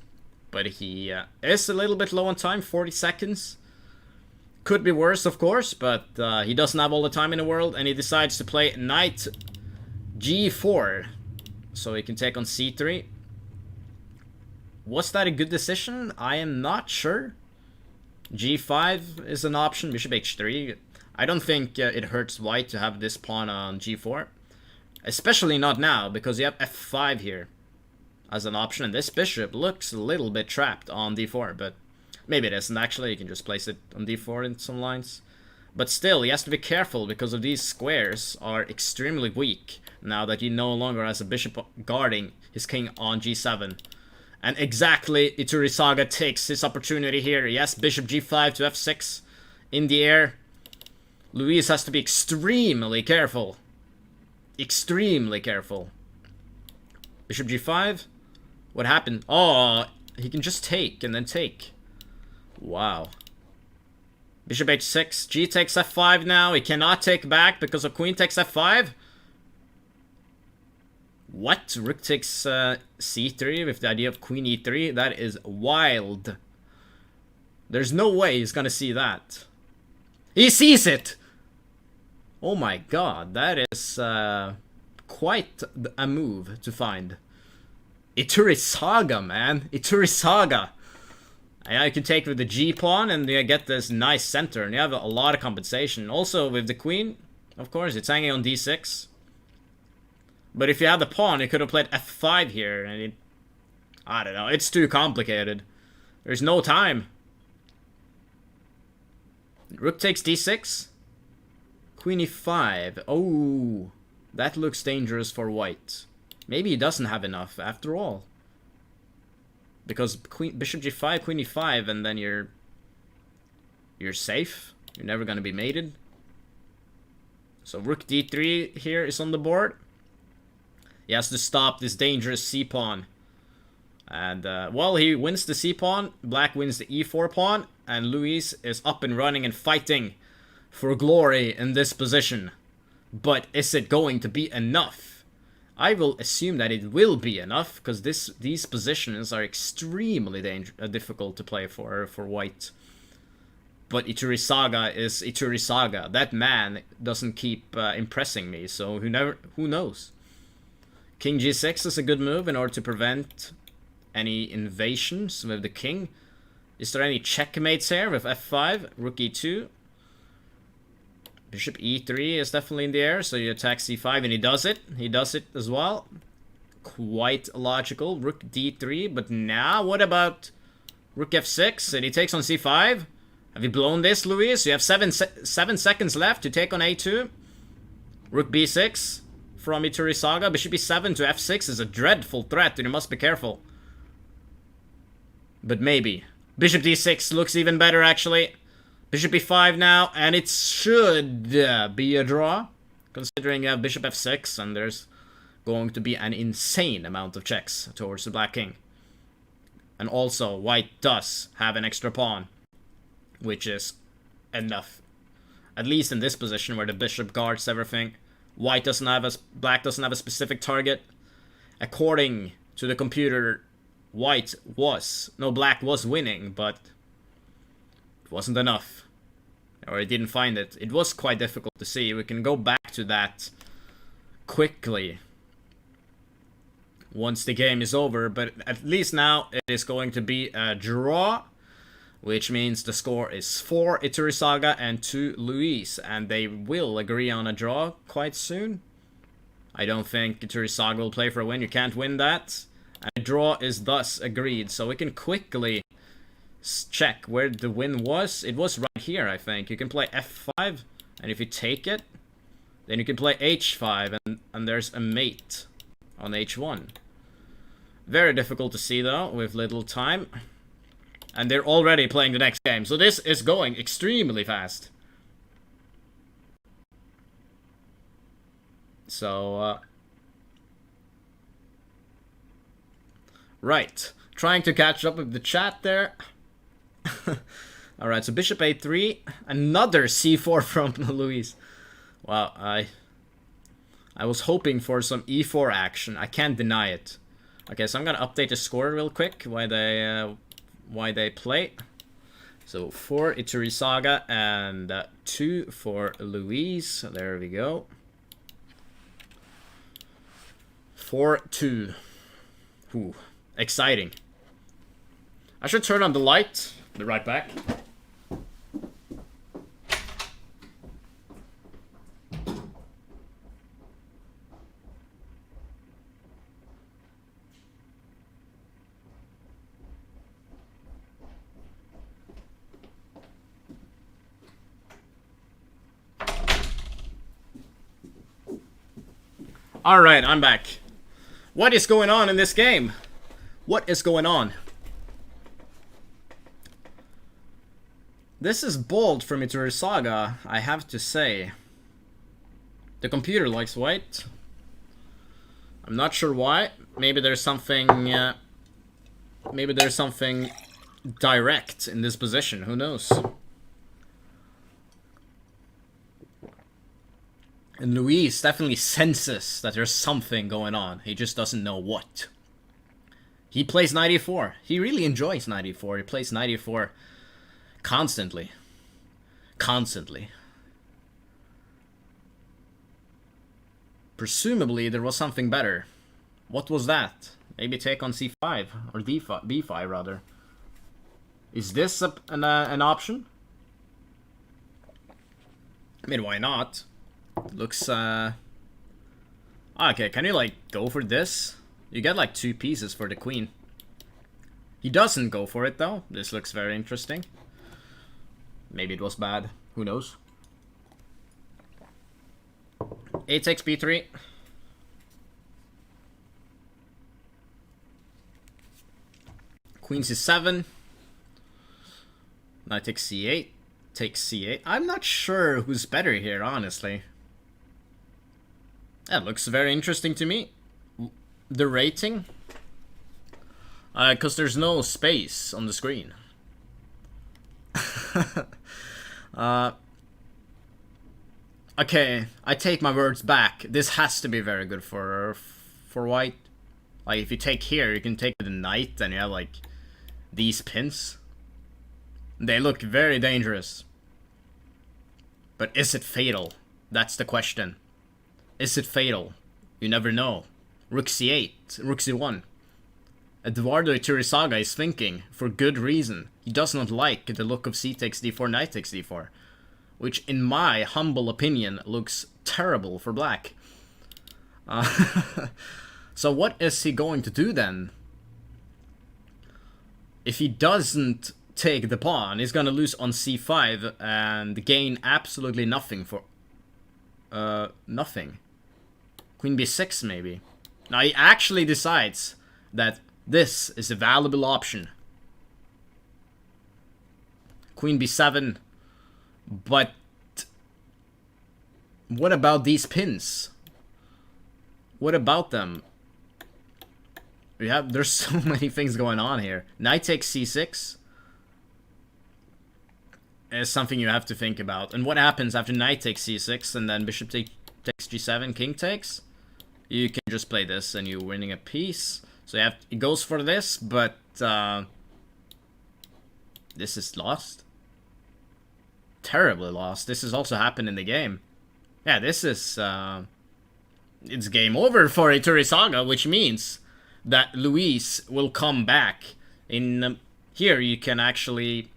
But he is a little bit low on time, 40 seconds. Could be worse, of course, but he doesn't have all the time in the world, and he decides to play knight g4. So he can take on c3. Was that a good decision? I am not sure. g5 is an option, bishop h3. I don't think it hurts white to have this pawn on g4. Especially not now, because you have f5 here as an option, and this bishop looks a little bit trapped on d4, but maybe it isn't actually. You can just place it on d4 in some lines. But still, he has to be careful, because of these squares are extremely weak now that he no longer has a bishop guarding his king on g7. And exactly, Iturrizaga takes his opportunity here. Yes, bishop g5 to f6 in the air. Luis has to be extremely careful. Extremely careful. Bishop g5. What happened? Oh, he can just take and then take. Wow. Bishop h6. G takes f5 now. He cannot take back because of queen takes f5. What? Rook takes c3 with the idea of queen e3? That is wild. There's no way he's gonna see that. He sees it! Oh my god, that is quite a move to find. Iturrizaga, man. Iturrizaga. I can take with the g-pawn and you get this nice center, and you have a lot of compensation. Also with the queen, of course, it's hanging on d6. But if you have the pawn, you could have played f5 here, and it, I don't know, it's too complicated. There's no time. Rook takes d6. Queen e5. Oh, that looks dangerous for white. Maybe he doesn't have enough after all. Because bishop g5, queen e5, and then you're safe. You're never going to be mated. So rook d3 here is on the board. He has to stop this dangerous c-pawn. And, well, he wins the c-pawn. Black wins the e4 pawn. And Luis is up and running and fighting for glory in this position. But is it going to be enough? I will assume that it will be enough, because these positions are extremely difficult to play for white. But Iturrizaga is Iturrizaga. That man doesn't keep impressing me, so who knows? King g6 is a good move in order to prevent any invasions with the king. Is there any checkmates here with f5? Rook e2. Bishop e3 is definitely in the air, so you attack c5, and he does it. He does it as well. Quite logical. Rook d3, but now what about rook f6? And he takes on c5. Have you blown this, Luis? You have 7 seconds left to take on a2. Rook b6 from Iturrizaga. Bishop e7 to f6 is a dreadful threat, and you must be careful. But maybe. Bishop d6 looks even better, actually. Bishop e5 now, and it should be a draw, considering you have bishop f6, and there's going to be an insane amount of checks towards the black king. And also, white does have an extra pawn, which is enough. At least in this position where the bishop guards everything. Black doesn't have a specific target. According to the computer, black was winning, but it wasn't enough. Or it didn't find it. It was quite difficult to see. We can go back to that quickly once the game is over, but at least now it is going to be a draw, which means the score is 4 Iturrizaga and 2 Luis, and they will agree on a draw quite soon. I don't think Iturrizaga will play for a win. You can't win that. And a draw is thus agreed, so we can quickly check where the win was. It was right here, I think. You can play f5, and if you take it, then you can play h5, and there's a mate on h1. Very difficult to see, though, with little time. And they're already playing the next game, so this is going extremely fast. So, right. Trying to catch up with the chat there. Alright, so bishop a3. Another c4 from Luis. Wow, I was hoping for some e4 action. I can't deny it. Okay, so I'm gonna update the score real quick why they play. So 4 Iturrizaga and 2 for Luis. There we go. 4-2. Ooh, exciting. I should turn on the light. Be right back. Alright, I'm back. What is going on in this game? What is going on? This is bold from Iturrizaga, I have to say. The computer likes white. I'm not sure why. Maybe there's something direct in this position. Who knows? And Luis definitely senses that there's something going on. He just doesn't know what. He plays 94. He really enjoys 94. He plays 94 constantly. Constantly. Presumably there was something better. What was that? Maybe take on c5 or d5, b5 rather. Is this an option? I mean, why not? Looks okay, can you like go for this? You get like 2 pieces for the queen. He doesn't go for it though. This looks very interesting. Maybe it was bad. Who knows? A takes b3. Queen c7. Knight takes c8. Takes c8. I'm not sure who's better here, honestly. That looks very interesting to me. The rating? Because there's no space on the screen. Okay, I take my words back. This has to be very good for white. Like, if you take here, you can take the knight, and you have, like, these pins. They look very dangerous. But is it fatal? That's the question. Is it fatal? You never know. Rook c8, Rook c1. Eduardo Iturrizaga is thinking, for good reason. He does not like the look of c takes d4, knight takes d4. Which, in my humble opinion, looks terrible for black. So what is he going to do then? If he doesn't take the pawn, he's gonna lose on c5 and gain absolutely nothing for... nothing. Queen b6 maybe. Now he actually decides that this is a valuable option. Queen b7. But what about these pins? What about them? There's so many things going on here. Knight takes c6 is something you have to think about. And what happens after knight takes c6 and then bishop takes g7, king takes? You can just play this and you're winning a piece. So it goes for this, but this is lost. Terribly lost. This has also happened in the game. Yeah, this is it's game over for Iturrizaga, which means that Luis will come back. In here you can actually,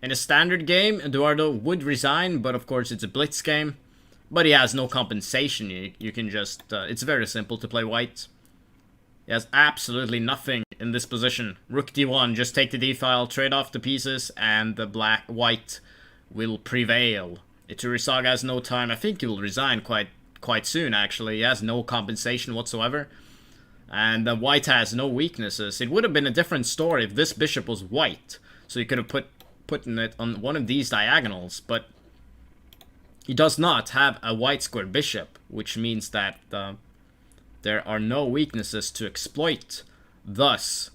in a standard game, Eduardo would resign, but of course it's a blitz game. But he has no compensation. You can just, it's very simple to play white. He has absolutely nothing in this position. Rook d1, just take the d-file, trade off the pieces, and the white will prevail. Iturrizaga has no time. I think he will resign quite soon, actually. He has no compensation whatsoever. And white has no weaknesses. It would have been a different story if this bishop was white. So you could have put it on one of these diagonals, but he does not have a white square bishop, which means that there are no weaknesses to exploit. Thus,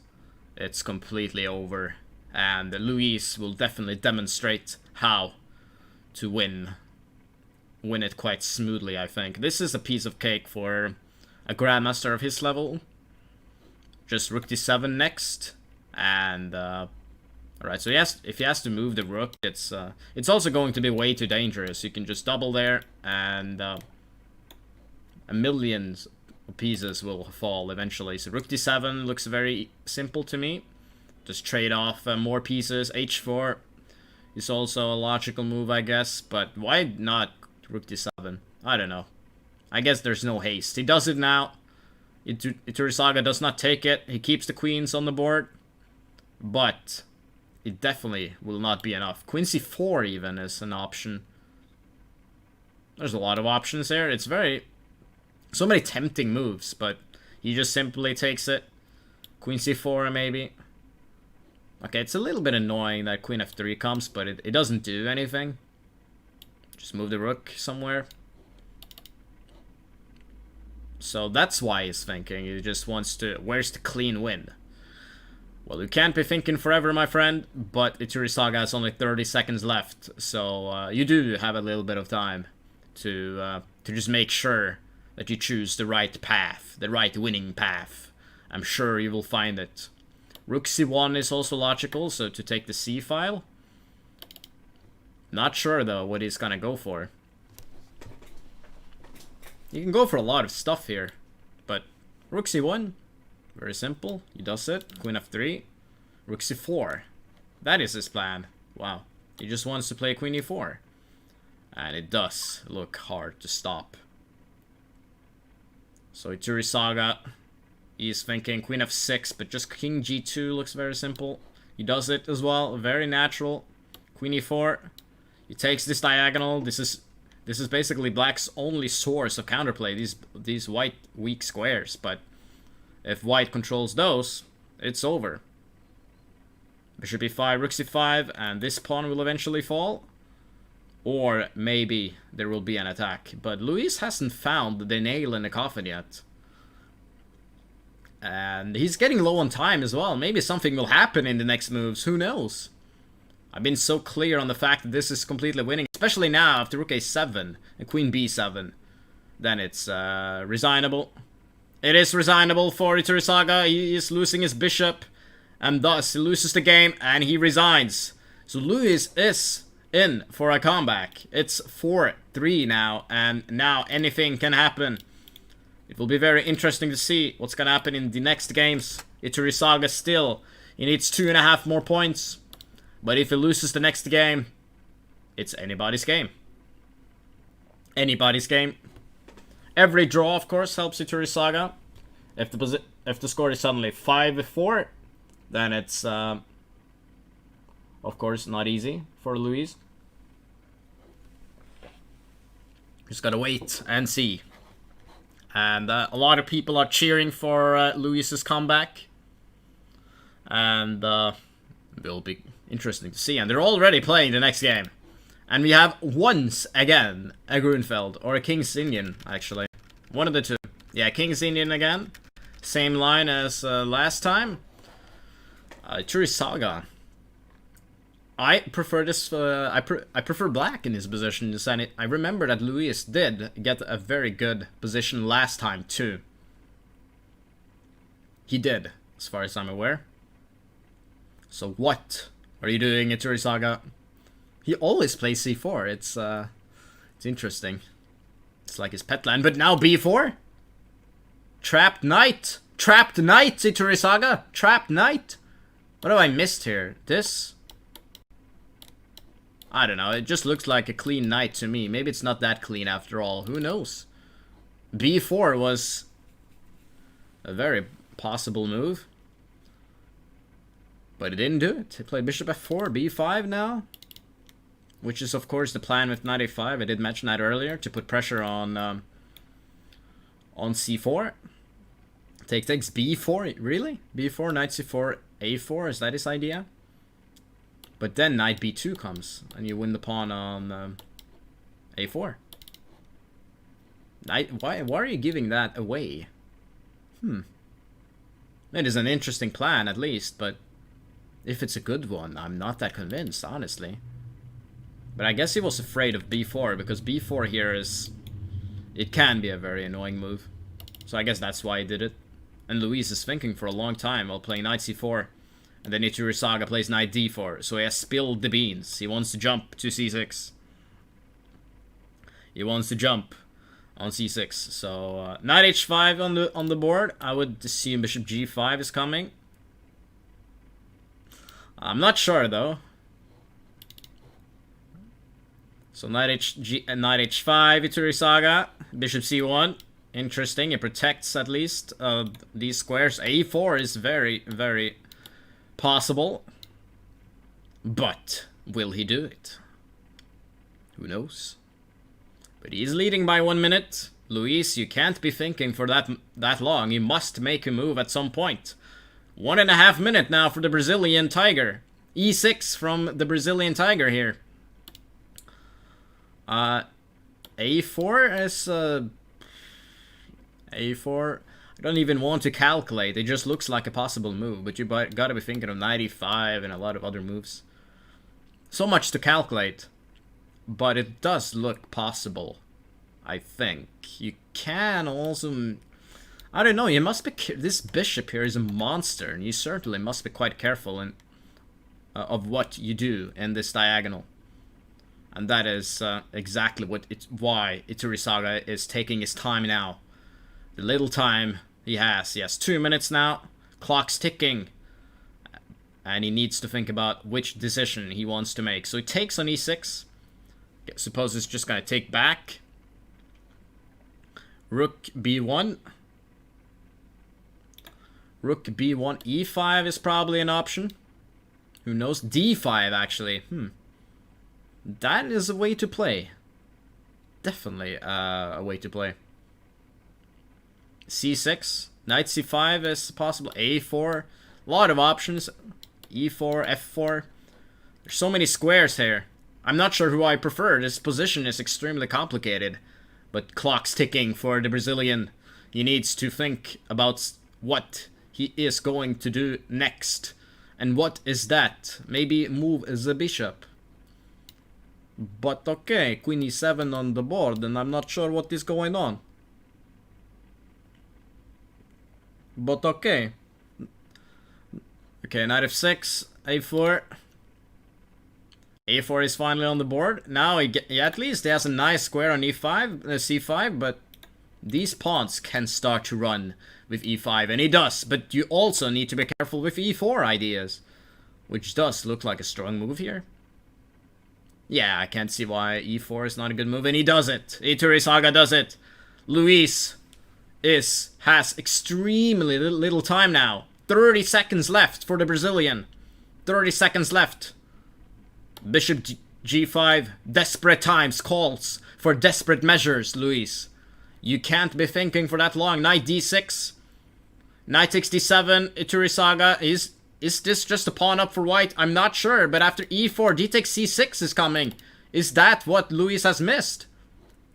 it's completely over, and Luis will definitely demonstrate how to win it quite smoothly, I think. This is a piece of cake for a grandmaster of his level. Just rook d7 next, and alright, so if he has to move the rook, it's also going to be way too dangerous. You can just double there, and a million pieces will fall eventually. So rook d7 looks very simple to me. Just trade off more pieces. h4 is also a logical move, I guess, but why not rook d7? I don't know. I guess there's no haste. He does it now. Iturrizaga does not take it. He keeps the queens on the board, but it definitely will not be enough. Queen c4 even is an option. There's a lot of options here. It's so many tempting moves, but he just simply takes it. Queen c4 maybe. Okay, it's a little bit annoying that queen f3 comes, but it doesn't do anything. Just move the rook somewhere. So that's why he's thinking. He just wants to, where's the clean win? Well, you can't be thinking forever, my friend, but Iturrizaga has only 30 seconds left, so you do have a little bit of time to just make sure that you choose the right path, the right winning path. I'm sure you will find it. Rook c1 is also logical, so to take the c file. Not sure, though, what he's gonna go for. You can go for a lot of stuff here, but rook c1, very simple. He does it. Queen f3, rook c4. That is his plan. Wow. He just wants to play queen e4. And it does look hard to stop. So Iturrizaga, he's thinking queen f6, but just king g2 looks very simple. He does it as well, very natural. Queen e4. He takes this diagonal. This is basically black's only source of counterplay, these white weak squares, but if white controls those, it's over. Bishop e5, rook c5, and this pawn will eventually fall. Or maybe there will be an attack. But Luis hasn't found the nail in the coffin yet. And he's getting low on time as well. Maybe something will happen in the next moves, who knows? I've been so clear on the fact that this is completely winning, especially now after rook a7 and queen b7. Then it's resignable. It is resignable for Iturrizaga. He is losing his bishop, and thus he loses the game and he resigns. So Luis is in for a comeback. It's 4-3 now, and now anything can happen. It will be very interesting to see what's gonna happen in the next games. Iturrizaga still, he needs 2.5 more points. But if he loses the next game, it's anybody's game. Anybody's game. Every draw, of course, helps Iturrizaga. If the score is suddenly 5-4, then it's, of course, not easy for Luis. Just gotta wait and see. And a lot of people are cheering for Luis's comeback. And it will be interesting to see. And they're already playing the next game. And we have once again a Grunfeld, or a King's Indian, actually. One of the two. Yeah, King's Indian again. Same line as last time. Iturrizaga. I prefer this. I prefer black in this position. I remember that Luis did get a very good position last time too. He did, as far as I'm aware. So what are you doing, Iturrizaga? He always plays c4. It's interesting. It's like his pet land. But now b4. Trapped knight. Trapped knight, Iturrizaga. Trapped knight. What have I missed here? This? I don't know. It just looks like a clean knight to me. Maybe it's not that clean after all. Who knows? b4 was a very possible move. But it didn't do it. He played bishop f4, b5 now. Which is, of course, the plan with knight a5. I did mention that earlier, to put pressure on c4. Takes b4, really? b4, knight c4, a4, is that his idea? But then knight b2 comes, and you win the pawn on a4. Why are you giving that away? It is an interesting plan, at least, but if it's a good one, I'm not that convinced, honestly. But I guess he was afraid of b4, because b4 here is... It can be a very annoying move. So I guess that's why he did it. And Luis is thinking for a long time while playing knight c4. And then Iturrizaga plays knight d4. So he has spilled the beans. He wants to jump to c6. He wants to jump on c6. So knight h5 on the board. I would assume bishop g5 is coming. I'm not sure though. So knight h5, Iturrizaga, bishop c1. Interesting. It protects at least these squares. a4 is very, very possible. But will he do it? Who knows? But he's leading by 1 minute. Luis, you can't be thinking for that long. You must make a move at some point. 1.5 minutes now for the Brazilian Tiger. e6 from the Brazilian Tiger here. A4 is A4. I don't even want to calculate. It just looks like a possible move, but you gotta be thinking of knight e5 and a lot of other moves. So much to calculate, but it does look possible. I think you can also. I don't know. You must be. This bishop here is a monster, and you certainly must be quite careful of what you do in this diagonal. And that is exactly why Iturrizaga is taking his time now. The little time he has. He has 2 minutes now. Clock's ticking. And he needs to think about which decision he wants to make. So he takes on e6. I suppose it's just going to take back. Rook b1. Rook b1. e5 is probably an option. Who knows? d5 actually. That is a way to play. Definitely a way to play. c6. Knight c5 is possible. a4. A lot of options. e4, f4. There's so many squares here. I'm not sure who I prefer. This position is extremely complicated. But clock's ticking for the Brazilian. He needs to think about what he is going to do next. And what is that? Maybe move the bishop. But okay, queen e7 on the board, and I'm not sure what is going on. But okay. Okay, knight f6, a4. a4 is finally on the board. Now he at least has a nice square on e5, c5, but these pawns can start to run with e5, and he does. But you also need to be careful with e4 ideas, which does look like a strong move here. Yeah, I can't see why e4 is not a good move, and he does it. Iturrizaga does it. Luis has extremely little time now. 30 seconds left for the Brazilian. 30 seconds left. Bishop g5. Desperate times calls for desperate measures, Luis. You can't be thinking for that long. Knight d6. Knight takes d7. Iturrizaga Is this just a pawn up for white? I'm not sure, but after e4, d takes c6 is coming. Is that what Luis has missed?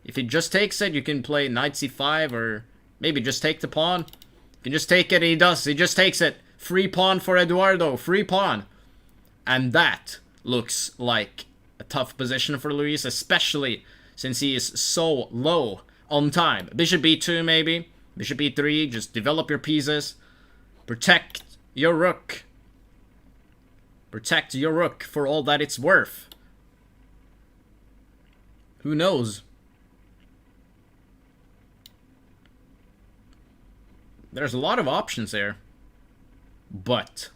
If he just takes it, you can play knight c5 or maybe just take the pawn. You can just take it, he does. He just takes it. Free pawn for Eduardo. Free pawn. And that looks like a tough position for Luis, especially since he is so low on time. Bishop b2 maybe. Bishop e3. Just develop your pieces. Protect your rook. Protect your rook for all that it's worth. Who knows? There's a lot of options there. But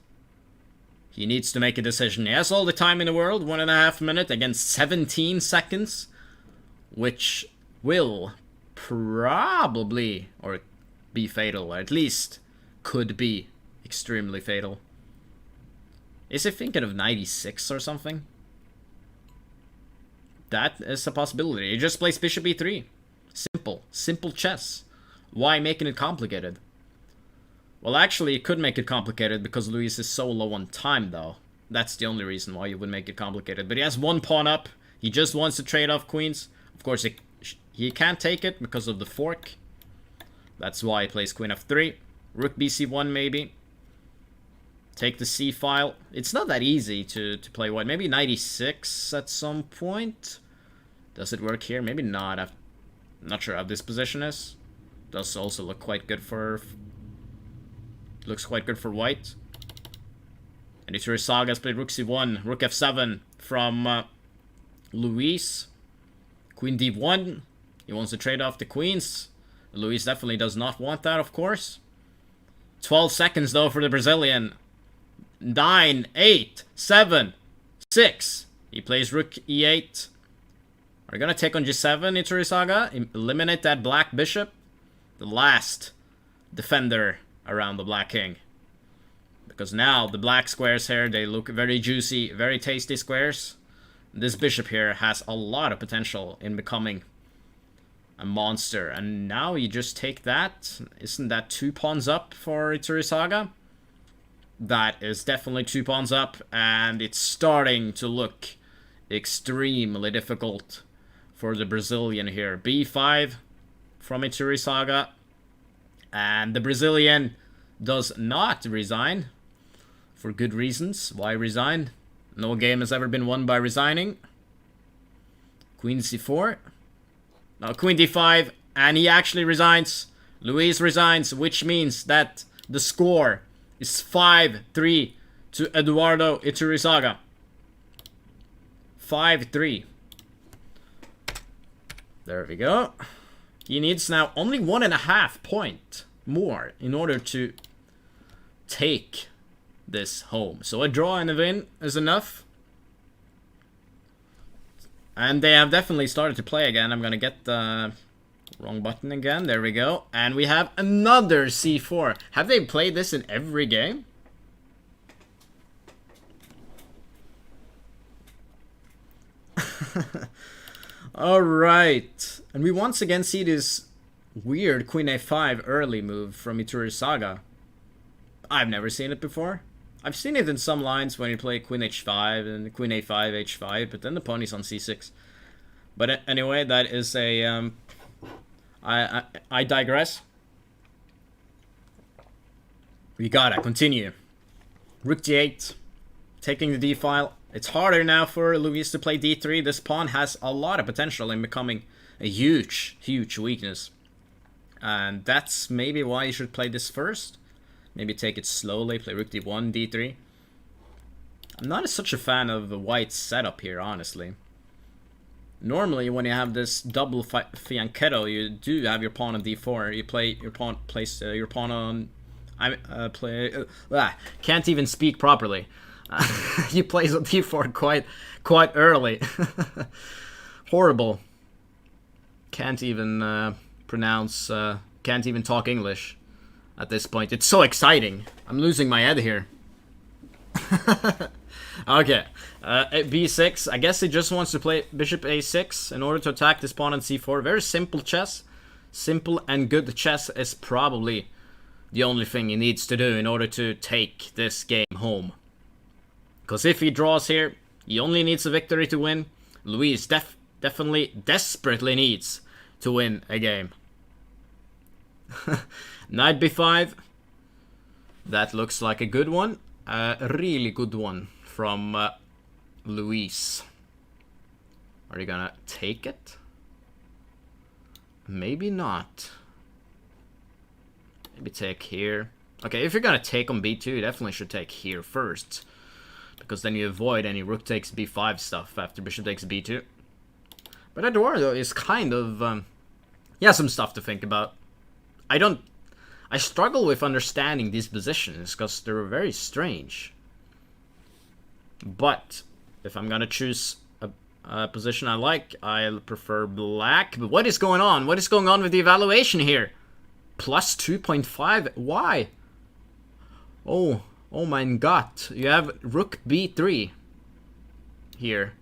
he needs to make a decision. He has all the time in the world. 1.5 minutes against 17 seconds. Which will probably or be fatal. Or at least could be extremely fatal. Is he thinking of 96 or something? That is a possibility. He just plays bishop e3. Simple. Simple chess. Why making it complicated? Well, actually, it could make it complicated because Luis is so low on time, though. That's the only reason why you would make it complicated. But he has one pawn up. He just wants to trade off queens. Of course, he can't take it because of the fork. That's why he plays queen f3. Rook bc1, maybe. Take the c file. It's not that easy to play white. Maybe 96 at some point. Does it work here? Maybe not. I'm not sure how this position is. Does also look quite good for... Looks quite good for white. And Iturrizaga has played rook c1, rook f7 from Luis. Queen d1. He wants to trade off the queens. Luis definitely does not want that, of course. 12 seconds, though, for the Brazilian. 9, 8, 7, 6. He plays rook e8. Are you going to take on g7, Iturrizaga? Eliminate that black bishop. The last defender around the black king. Because now the black squares here, they look very juicy, very tasty squares. This bishop here has a lot of potential in becoming a monster. And now you just take that. Isn't that 2 pawns up for Iturrizaga? That is definitely 2 pawns up. And it's starting to look extremely difficult for the Brazilian here. b5 from Iturrizaga. And the Brazilian does not resign. For good reasons. Why resign? No game has ever been won by resigning. Queen c4. Now queen d5. And he actually resigns. Luis resigns. Which means that the score is 5-3 to Eduardo Iturrizaga. 5-3. There we go. He needs now only 1.5 point more in order to take this home. So a draw and a win is enough. And they have definitely started to play again. I'm gonna get the wrong button again. There we go. And we have another c4. Have they played this in every game? Alright. And we once again see this weird queen a5 early move from Iturrizaga. I've never seen it before. I've seen it in some lines when you play queen h5 and queen a5, h5, but then the pony's on c6. But anyway, that is a... I digress. We gotta continue. Rook d8. Taking the d file. It's harder now for Luis to play d3. This pawn has a lot of potential in becoming a huge, huge weakness. And that's maybe why you should play this first. Maybe take it slowly, play rook d1, d3. I'm not such a fan of the white setup here, honestly. Normally, when you have this double fianchetto, you do have your pawn on d4. You play your pawn, place your pawn on. Can't even speak properly. He plays on d4 quite early. Horrible. Can't even pronounce. Can't even talk English at this point. It's so exciting. I'm losing my head here. Okay. b6. I guess he just wants to play bishop a6 in order to attack this pawn on c4. Very simple chess. Simple and good chess is probably the only thing he needs to do in order to take this game home. Because if he draws here, he only needs a victory to win. Luis definitely desperately needs to win a game. Knight b5. That looks like a good one. A really good one from Luis. Are you gonna take it? Maybe not. Maybe take here. Okay, if you're gonna take on b2, you definitely should take here first. Because then you avoid any rook takes b5 stuff after bishop takes b2. But Eduardo is kind of... yeah, some stuff to think about. I struggle with understanding these positions because they're very strange. But if I'm gonna choose a position I like, I'll prefer black. But what is going on? What is going on with the evaluation here? Plus 2.5? Why? Oh my god. You have rook b3 here.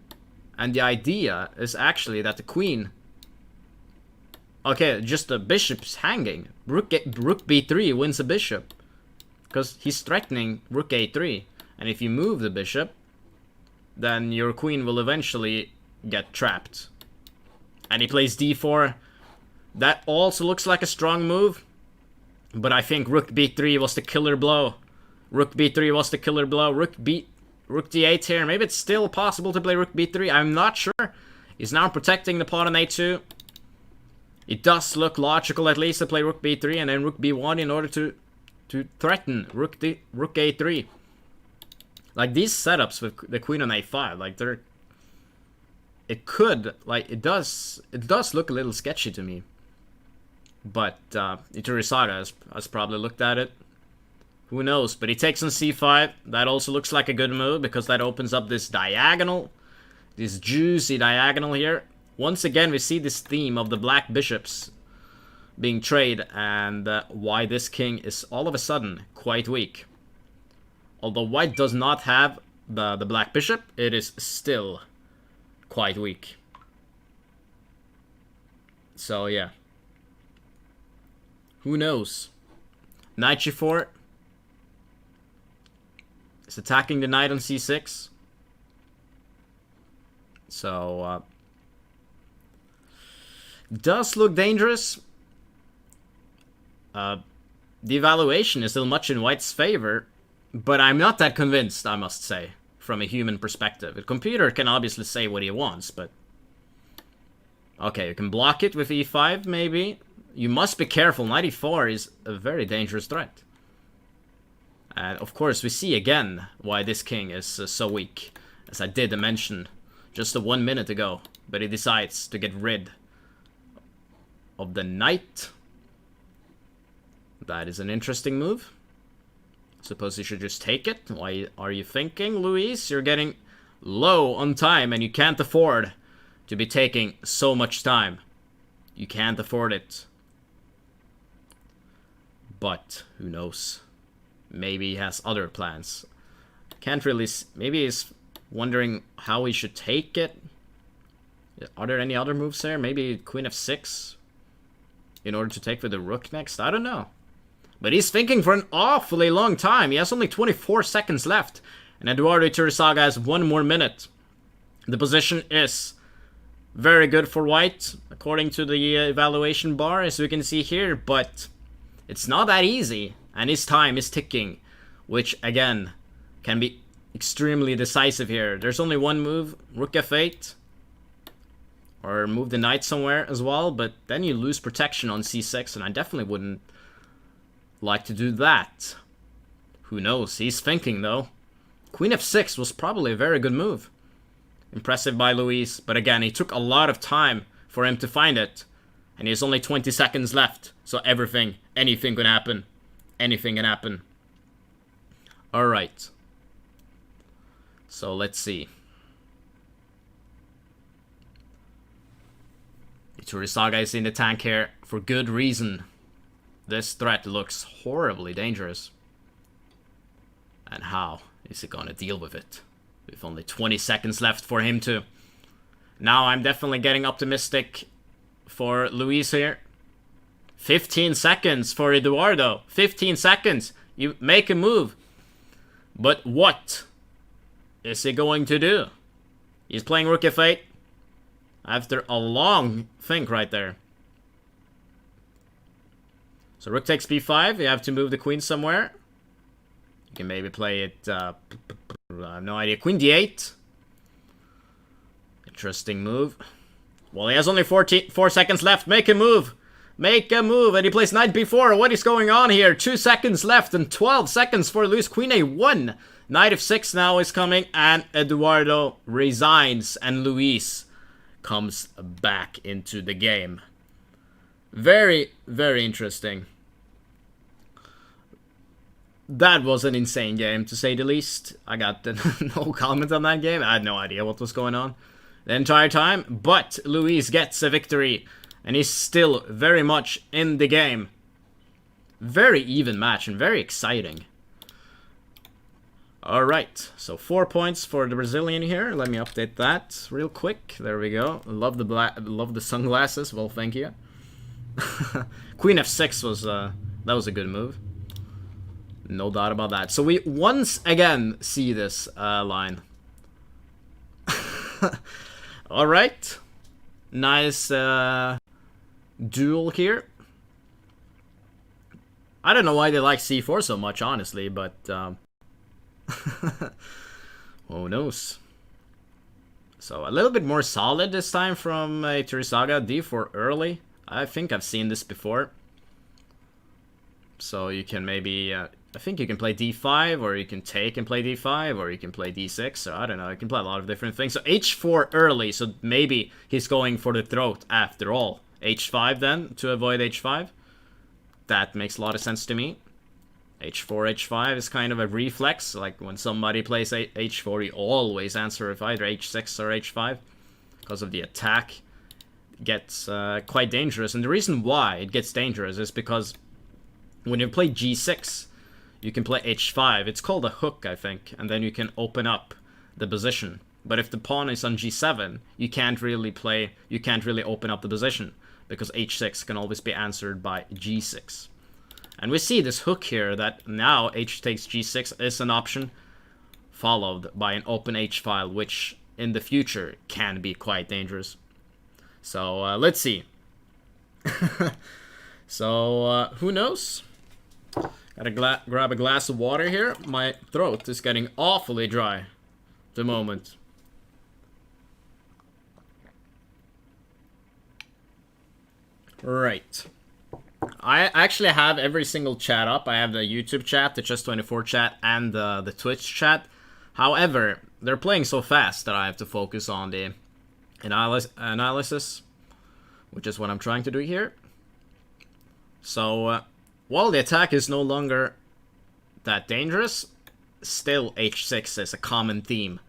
And the idea is actually that the queen... Okay, just the bishop's hanging. Rook b3 wins a bishop. Because he's threatening rook a3. And if you move the bishop, then your queen will eventually get trapped. And he plays d4. That also looks like a strong move. But I think rook b3 was the killer blow. Rook b3 was the killer blow. Rook d8 here. Maybe it's still possible to play rook b3. I'm not sure. He's now protecting the pawn on a2. It does look logical at least to play rook b3 and then rook b1 in order to threaten rook a3. Like these setups with the queen on a5, like they're... It could, like, it does look a little sketchy to me. But Iturrizaga has probably looked at it. Who knows? But he takes on c5. That also looks like a good move because that opens up this diagonal. This juicy diagonal here. Once again, we see this theme of the black bishops being traded and why this king is all of a sudden quite weak. Although white does not have the black bishop, it is still quite weak. So yeah. Who knows? Knight g4 is attacking the knight on c6. So does look dangerous. The evaluation is still much in white's favor, but I'm not that convinced, I must say, from a human perspective. A computer can obviously say what he wants, but... Okay, you can block it with e5, maybe. You must be careful. Knight e4 is a very dangerous threat. And of course, we see again why this king is so weak, as I did mention just 1 minute ago. But he decides to get rid of the knight. That is an interesting move. Suppose you should just take it. Why are you thinking, Luis? You're getting low on time and you can't afford to be taking so much time. You can't afford it. But who knows? Maybe he has other plans. Can't really... Maybe he's wondering how he should take it. Are there any other moves there? Maybe queen f6 in order to take with the rook next? I don't know. But he's thinking for an awfully long time. He has only 24 seconds left. And Eduardo Iturrizaga has 1 more minute. The position is very good for white, according to the evaluation bar, as we can see here. But it's not that easy. And his time is ticking. Which, again, can be extremely decisive here. There's only one move. Rook f8. Or move the knight somewhere as well. But then you lose protection on c6. And I definitely wouldn't like to do that. Who knows? He's thinking, though. Queen f6 was probably a very good move. Impressive by Luis. But again, it took a lot of time for him to find it. And he has only 20 seconds left. So anything can happen. Anything can happen. Alright. So let's see. Iturrizaga is in the tank here for good reason. This threat looks horribly dangerous. And how is he gonna deal with it? With only 20 seconds left for him to... Now I'm definitely getting optimistic for Luis here. 15 seconds for Eduardo. 15 seconds. You make a move. But what is he going to do? He's playing rook f8. After a long think right there. So rook takes b5. You have to move the queen somewhere. You can maybe play it... I have no idea. Queen d8. Interesting move. Well, he has only 4 seconds left. Make a move. Make a move. And he plays knight b4. What is going on here? 2 seconds left and 12 seconds for Luis. Queen a1. Knight f6 now is coming. And Eduardo resigns. And Luis comes back into the game. Very, very interesting. That was an insane game, to say the least. I got no comment on that game. I had no idea what was going on the entire time. But Luis gets a victory, and he's still very much in the game. Very even match and very exciting. Alright, so 4 points for the Brazilian here. Let me update that real quick. There we go. Love the sunglasses. Well, thank you. Queen f6 was that was a good move. No doubt about that. So we once again see this line. Alright. Nice duel here. I don't know why they like c4 so much, honestly, but who knows. So a little bit more solid this time from Iturrizaga. d4 early. I think I've seen this before. So you can maybe... I think you can play d5, or you can take and play d5, or you can play d6, so I don't know, you can play a lot of different things. So h4 early, so maybe he's going for the throat after all. h5 then, to avoid h5. That makes a lot of sense to me. h4, h5 is kind of a reflex, like when somebody plays h4, you always answer with either h6 or h5, because of the attack. It gets quite dangerous, and the reason why it gets dangerous is because when you play g6, you can play h5. It's called a hook, I think, and then you can open up the position. But if the pawn is on g7, you can't really open up the position, because h6 can always be answered by g6. And we see this hook here that now h takes g6 is an option, followed by an open h-file, which in the future can be quite dangerous. So let's see. So who knows? Gotta grab a glass of water here. My throat is getting awfully dry at the moment. Right. I actually have every single chat up. I have the YouTube chat, the Chess24 chat, and the Twitch chat. However, they're playing so fast that I have to focus on the analysis, which is what I'm trying to do here. So... while the attack is no longer that dangerous, still h6 is a common theme,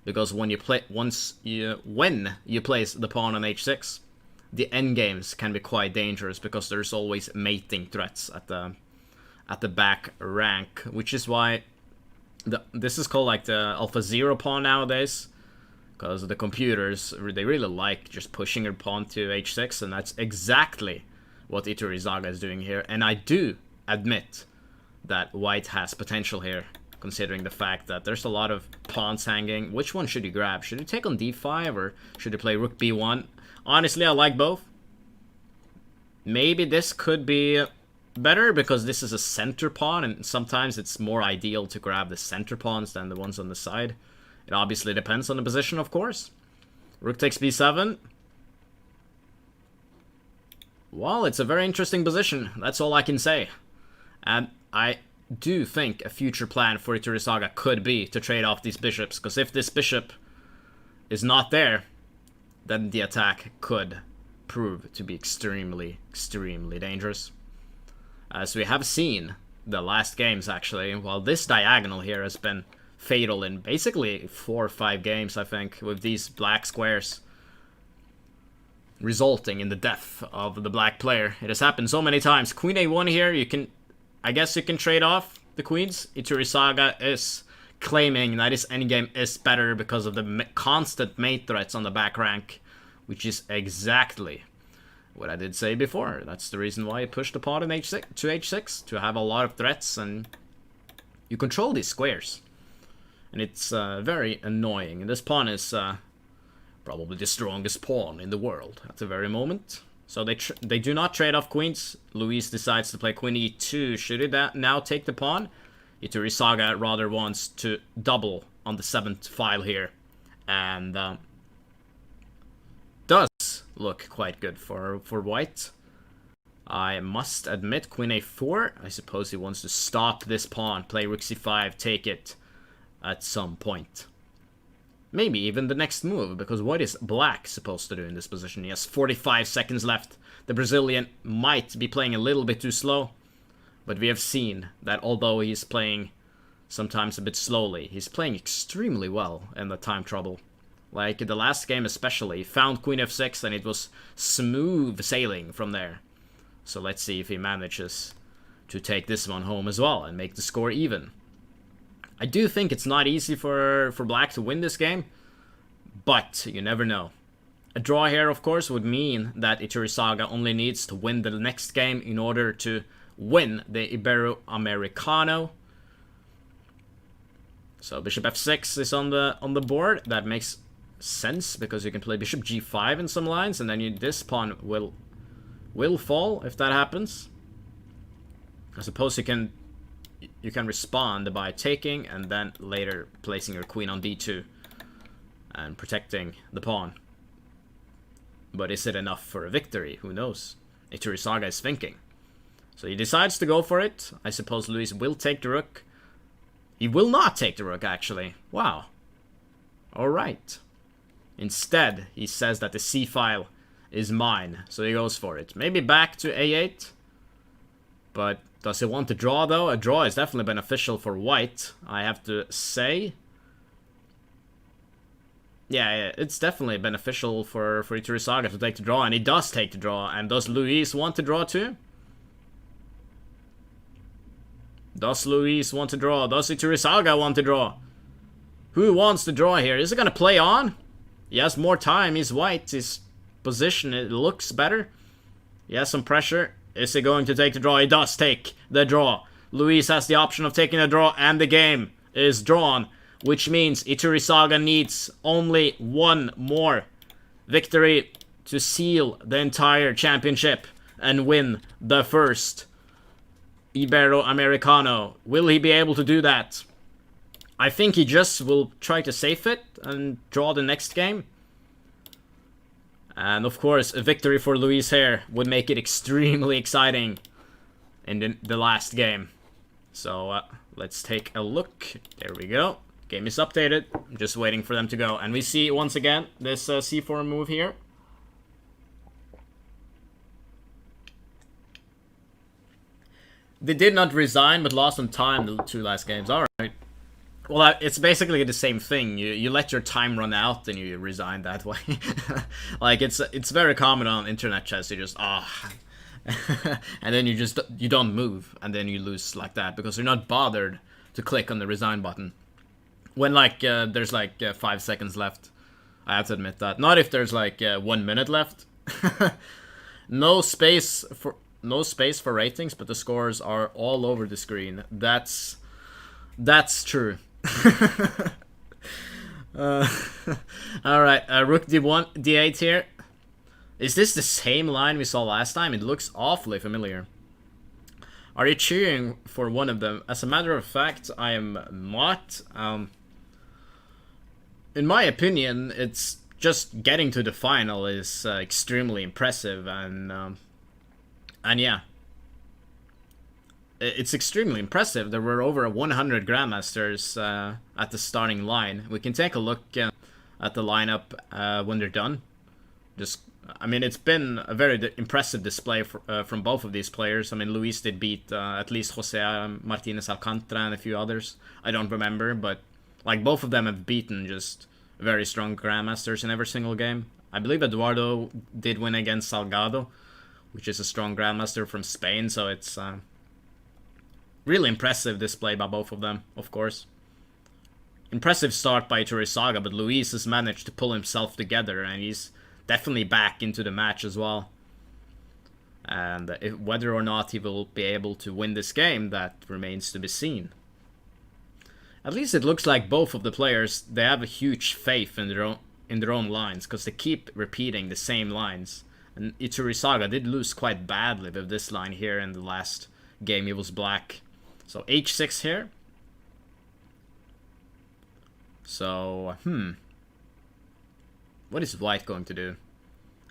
because when you place the pawn on h6, the endgames can be quite dangerous because there's always mating threats at the back rank, which is why this is called like the Alpha Zero pawn nowadays, because the computers, they really like just pushing your pawn to h6, and that's exactly what Iturrizaga is doing here. And I do admit that white has potential here, considering the fact that there's a lot of pawns hanging. Which one should you grab? Should you take on d5, or should you play rook b1? Honestly, I like both. Maybe this could be better, because this is a center pawn, and sometimes it's more ideal to grab the center pawns than the ones on the side. It obviously depends on the position, of course. Rook takes b7. Well, it's a very interesting position. That's all I can say. And I do think a future plan for Iturrizaga could be to trade off these bishops, because if this bishop is not there, then the attack could prove to be extremely, extremely dangerous. As we have seen the last games, actually, while this diagonal here has been fatal in basically 4 or 5 games, I think, with these black squares, resulting in the death of the black player. It has happened so many times. Queen a1 here, I guess you can trade off the queens. Iturrizaga is claiming that his endgame is better because of the constant mate threats on the back rank, which is exactly what I did say before. That's the reason why I pushed the pawn on h6 to h6, to have a lot of threats, and you control these squares. And it's very annoying. And this pawn is Probably the strongest pawn in the world at the very moment. So they do not trade off queens. Luis decides to play queen e2. Should he now take the pawn? Iturrizaga rather wants to double on the 7th file here. And does look quite good for white. I must admit, queen a4. I suppose he wants to stop this pawn, play rook c5, take it at some point. Maybe even the next move, because what is black supposed to do in this position? He has 45 seconds left. The Brazilian might be playing a little bit too slow, but we have seen that although he's playing sometimes a bit slowly, he's playing extremely well in the time trouble. Like the last game especially, he found queen f6 and it was smooth sailing from there. So let's see if he manages to take this one home as well and make the score even. I do think it's not easy for black to win this game, but you never know. A draw here, of course, would mean that Iturrizaga only needs to win the next game in order to win the Iberoamericano. So bishop f6 is on the board. That makes sense because you can play bishop g5 in some lines, and then this pawn will fall if that happens. I suppose you can respond by taking and then later placing your queen on d2 and protecting the pawn. But is it enough for a victory? Who knows? Iturrizaga is thinking. So he decides to go for it. I suppose Luis will take the rook. He will not take the rook, actually. Wow. Alright. Instead, he says that the c file is mine, so he goes for it. Maybe back to a8. But does he want to draw, though? A draw is definitely beneficial for white, I have to say. Yeah, it's definitely beneficial for Iturrizaga to take the draw, and he does take the draw. And does Luis want to draw too? Does Luis want to draw? Does Iturrizaga want to draw? Who wants to draw here? Is it gonna play on? He has more time, he's white, his position, it looks better. He has some pressure. Is he going to take the draw? He does take the draw. Luis has the option of taking the draw, and the game is drawn, which means Iturrizaga needs only one more victory to seal the entire championship and win the first Iberoamericano. Will he be able to do that? I think he just will try to safe it and draw the next game. And of course, a victory for Luis here would make it extremely exciting in the last game. So let's take a look. There we go. Game is updated. I'm just waiting for them to go. And we see once again this c4 move here. They did not resign, but lost some time the two last games. Alright. Well, it's basically the same thing. You let your time run out and you resign that way. Like, it's very common on internet chess. You just, and then you don't move, and then you lose like that because you're not bothered to click on the resign button. When, like, there's, like, 5 seconds left. I have to admit that. Not if there's, like, 1 minute left. No space for ratings, but the scores are all over the screen. That's true. Alright, rook d1, d8 here. Is this the same line we saw last time? It looks awfully familiar. Are you cheering for one of them? As a matter of fact, I am not. In my opinion, it's just getting to the final is extremely impressive, and yeah. It's extremely impressive. There were over 100 Grandmasters at the starting line. We can take a look at the lineup when they're done. I mean, it's been a very impressive display from both of these players. I mean, Luis did beat at least Jose Martinez Alcantara and a few others. I don't remember, but like both of them have beaten just very strong Grandmasters in every single game. I believe Eduardo did win against Salgado, which is a strong Grandmaster from Spain, so it's really impressive display by both of them, of course. Impressive start by Iturrizaga, but Luis has managed to pull himself together, and he's definitely back into the match as well. And whether or not he will be able to win this game, that remains to be seen. At least it looks like both of the players, they have a huge faith in in their own lines, because they keep repeating the same lines. And Iturrizaga did lose quite badly with this line here in the last game he was black. So h6 here. So, what is white going to do?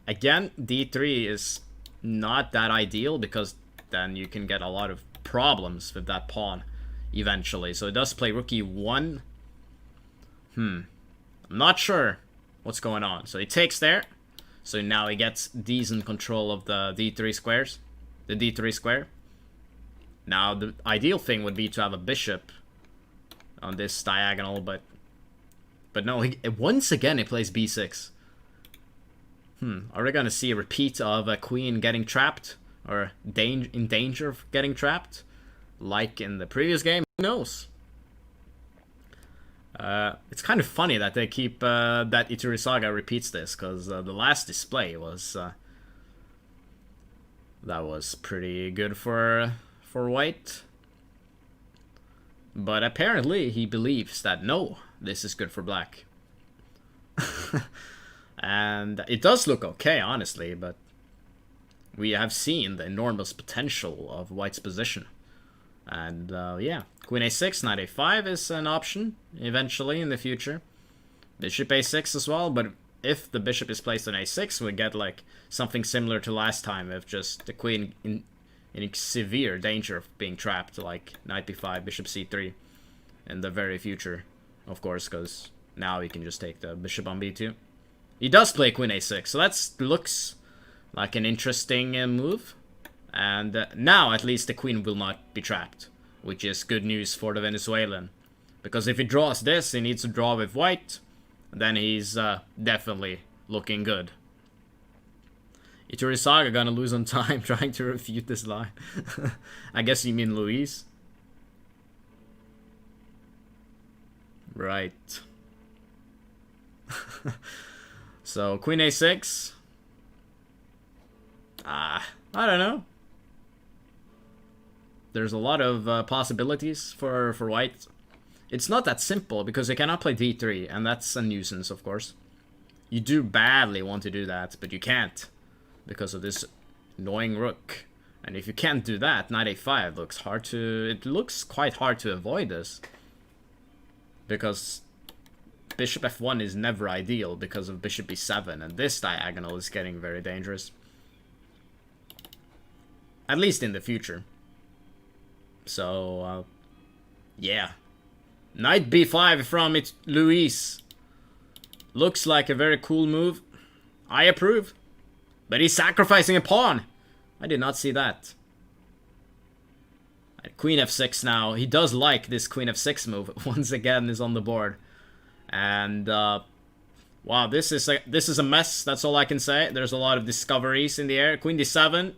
Again, d3 is not that ideal, because then you can get a lot of problems with that pawn eventually. So it does play rook e1. I'm not sure what's going on. So he takes there. So now he gets decent control of the d3 squares. The d3 square. Now the ideal thing would be to have a bishop on this diagonal, but no, once again he plays b6. Are we gonna see a repeat of a queen getting trapped? Or in danger of getting trapped? Like in the previous game? Who knows? It's kind of funny that they keep, that Iturrizaga repeats this, because the last display was, that was pretty good for white. But apparently he believes that no, this is good for black. And it does look okay, honestly, but we have seen the enormous potential of white's position. And yeah, queen a6, knight a5 is an option eventually in the future. Bishop a6 as well, but if the bishop is placed on a6, we get like something similar to last time, with just the queen in severe danger of being trapped, like knight b5, bishop c3 in the very future, of course, because now he can just take the bishop on b2. He does play queen a6, so that looks like an interesting move. And now at least the queen will not be trapped, which is good news for the Venezuelan. Because if he draws this, he needs to draw with white, then he's definitely looking good. Iturrizaga gonna lose on time trying to refute this line. I guess you mean Luis? Right. So, queen a6. I don't know. There's a lot of possibilities for white. It's not that simple, because they cannot play d3, and that's a nuisance, of course. You do badly want to do that, but you can't, because of this annoying rook. And if you can't do that, knight a5 looks hard to... It looks quite hard to avoid this. Because bishop f1 is never ideal because of bishop b7, and this diagonal is getting very dangerous. At least in the future. So, yeah. Knight b5 from Luis. Looks like a very cool move. I approve. But he's sacrificing a pawn. I did not see that. Queen f6 now. He does like this queen f6 move. Once again is on the board. And, wow, this is a mess. That's all I can say. There's a lot of discoveries in the air. Queen d7.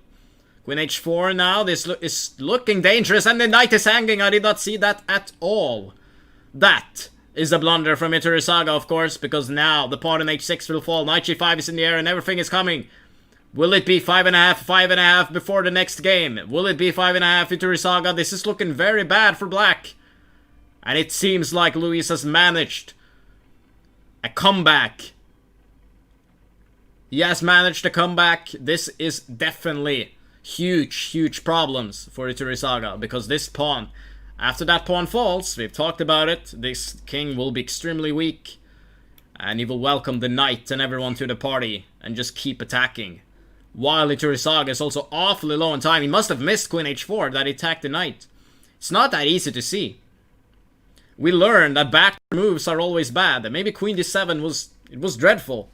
Queen h4 now. This is looking dangerous, and the knight is hanging. I did not see that at all. That is a blunder from Iturrizaga, of course, because now the pawn on h6 will fall. Knight g5 is in the air, and everything is coming. Will it be 5.5 before the next game? Will it be 5.5 Iturrizaga? This is looking very bad for black. And it seems like Luis has managed a comeback. He has managed a comeback. This is definitely huge problems for Iturrizaga, because this pawn, after that pawn falls, we've talked about it, this king will be extremely weak, and he will welcome the knight and everyone to the party and just keep attacking. While Iturrizaga is also awfully low on time. He must have missed queen h4 that he attacked the knight. It's not that easy to see. We learned that back moves are always bad, and maybe queen d7 was dreadful.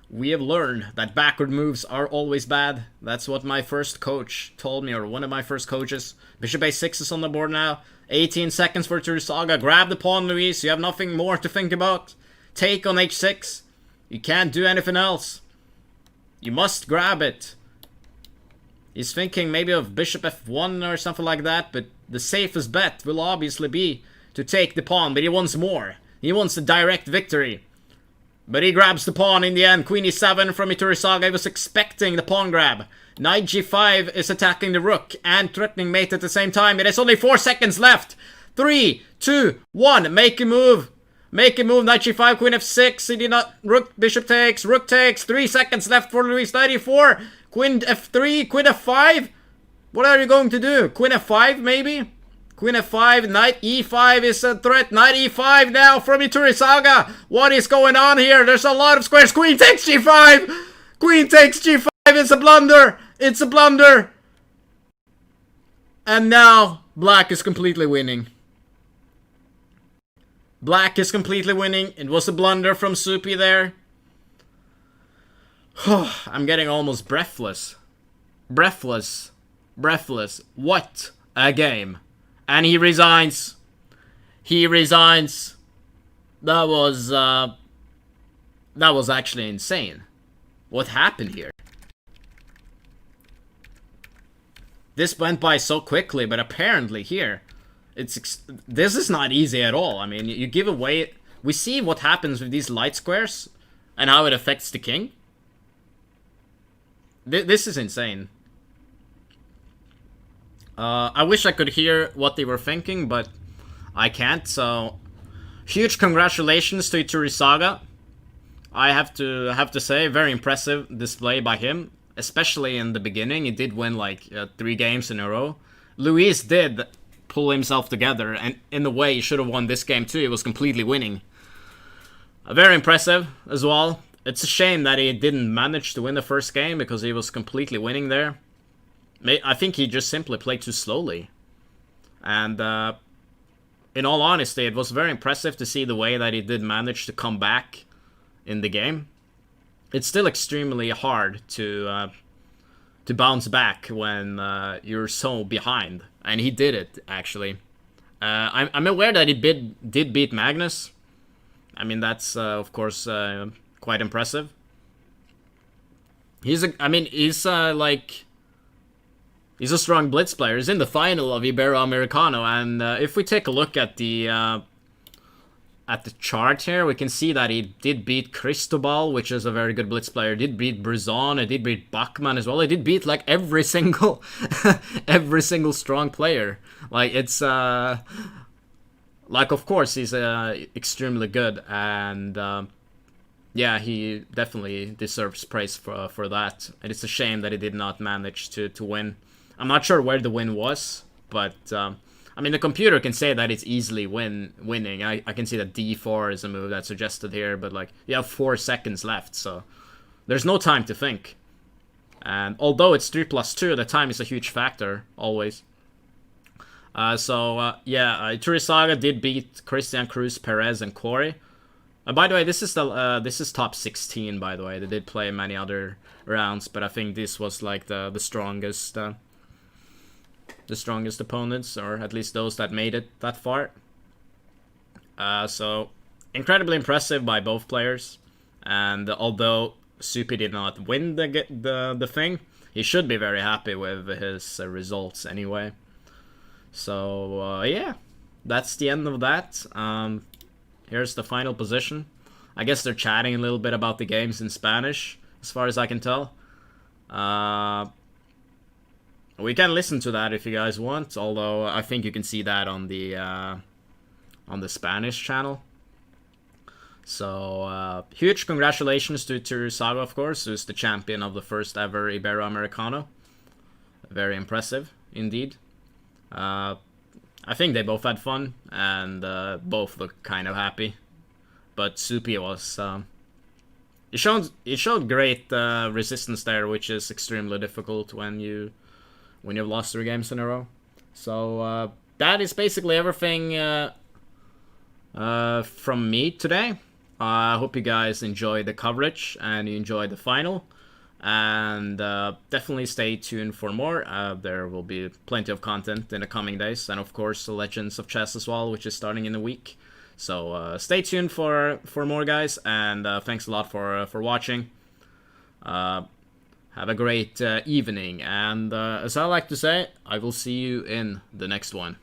We have learned that backward moves are always bad. That's what my first coach told me, or one of my first coaches. Bishop a6 is on the board now. 18 seconds for Iturrizaga. Grab the pawn, Luis. You have nothing more to think about. Take on h6. You can't do anything else. You must grab it. He's thinking maybe of bishop f1 or something like that, but the safest bet will obviously be to take the pawn, but he wants more. He wants a direct victory. But he grabs the pawn in the end. Queen e7 from Iturrizaga. He was expecting the pawn grab. Knight g5 is attacking the rook and threatening mate at the same time. It is only 4 seconds left. 3, 2, 1. Make a move. Make a move, knight g5, queen f6, he did not, rook, bishop takes, 3 seconds left for Luis, knight e4, queen f3, queen f5, what are you going to do? Queen f5 maybe? Queen f5, knight e5 is a threat, knight e5 now from Iturrizaga, what is going on here? There's a lot of squares, queen takes g5, queen takes g5, it's a blunder, it's a blunder, and now black is completely winning. Black is completely winning. It was a blunder from Supi there. I'm getting almost breathless. Breathless. What a game. And he resigns. He resigns. That was actually insane. What happened here? This went by so quickly, but apparently here, this is not easy at all. I mean, you give away... We see what happens with these light squares and how it affects the king. This is insane. I wish I could hear what they were thinking, but I can't, so... Huge congratulations to Iturrizaga. I have to say, very impressive display by him. Especially in the beginning, he did win like 3 games in a row. Luis did pull himself together, and in a way he should have won this game too. He was completely winning. Very impressive as well. It's a shame that he didn't manage to win the first game because he was completely winning there. I think he just simply played too slowly. And in all honesty, it was very impressive to see the way that he did manage to come back in the game. It's still extremely hard to bounce back when you're so behind. And he did it, actually. I'm aware that he did beat Magnus. I mean, that's, of course, quite impressive. He's a strong blitz player. He's in the final of Iberoamericano, and if we take a look at the chart here, we can see that he did beat Cristobal, which is a very good blitz player. He did beat Brizon, he did beat Bachmann as well. He did beat like every single strong player. Like it's like, of course he's extremely good, and yeah, he definitely deserves praise for that. And it's a shame that he did not manage to win. I'm not sure where the win was, but I mean, the computer can say that it's easily winning. I can see that d4 is a move that's suggested here, but like, you have 4 seconds left, so there's no time to think. And although it's 3+2, the time is a huge factor, always. Yeah, Iturrizaga did beat Christian, Cruz, Perez, and Corey. By the way, this is top 16, by the way. They did play many other rounds, but I think this was like the strongest... the strongest opponents, or at least those that made it that far. So, incredibly impressive by both players. And although Supi did not win the thing, he should be very happy with his results anyway. So, yeah, that's the end of that. Here's the final position. I guess they're chatting a little bit about the games in Spanish, as far as I can tell. We can listen to that if you guys want, although I think you can see that on the Spanish channel. So, huge congratulations to Iturrizaga, of course, who's the champion of the first ever Iberoamericano. Very impressive, indeed. I think they both had fun, and both looked kind of happy. But Supi was... He showed great resistance there, which is extremely difficult when you've lost 3 games in a row. So that is basically everything from me today. I hope you guys enjoyed the coverage and you enjoyed the final. And definitely stay tuned for more. There will be plenty of content in the coming days. And of course, the Legends of Chess as well, which is starting in a week. So stay tuned for more, guys. And thanks a lot for watching. Have a great evening, and as I like to say, I will see you in the next one.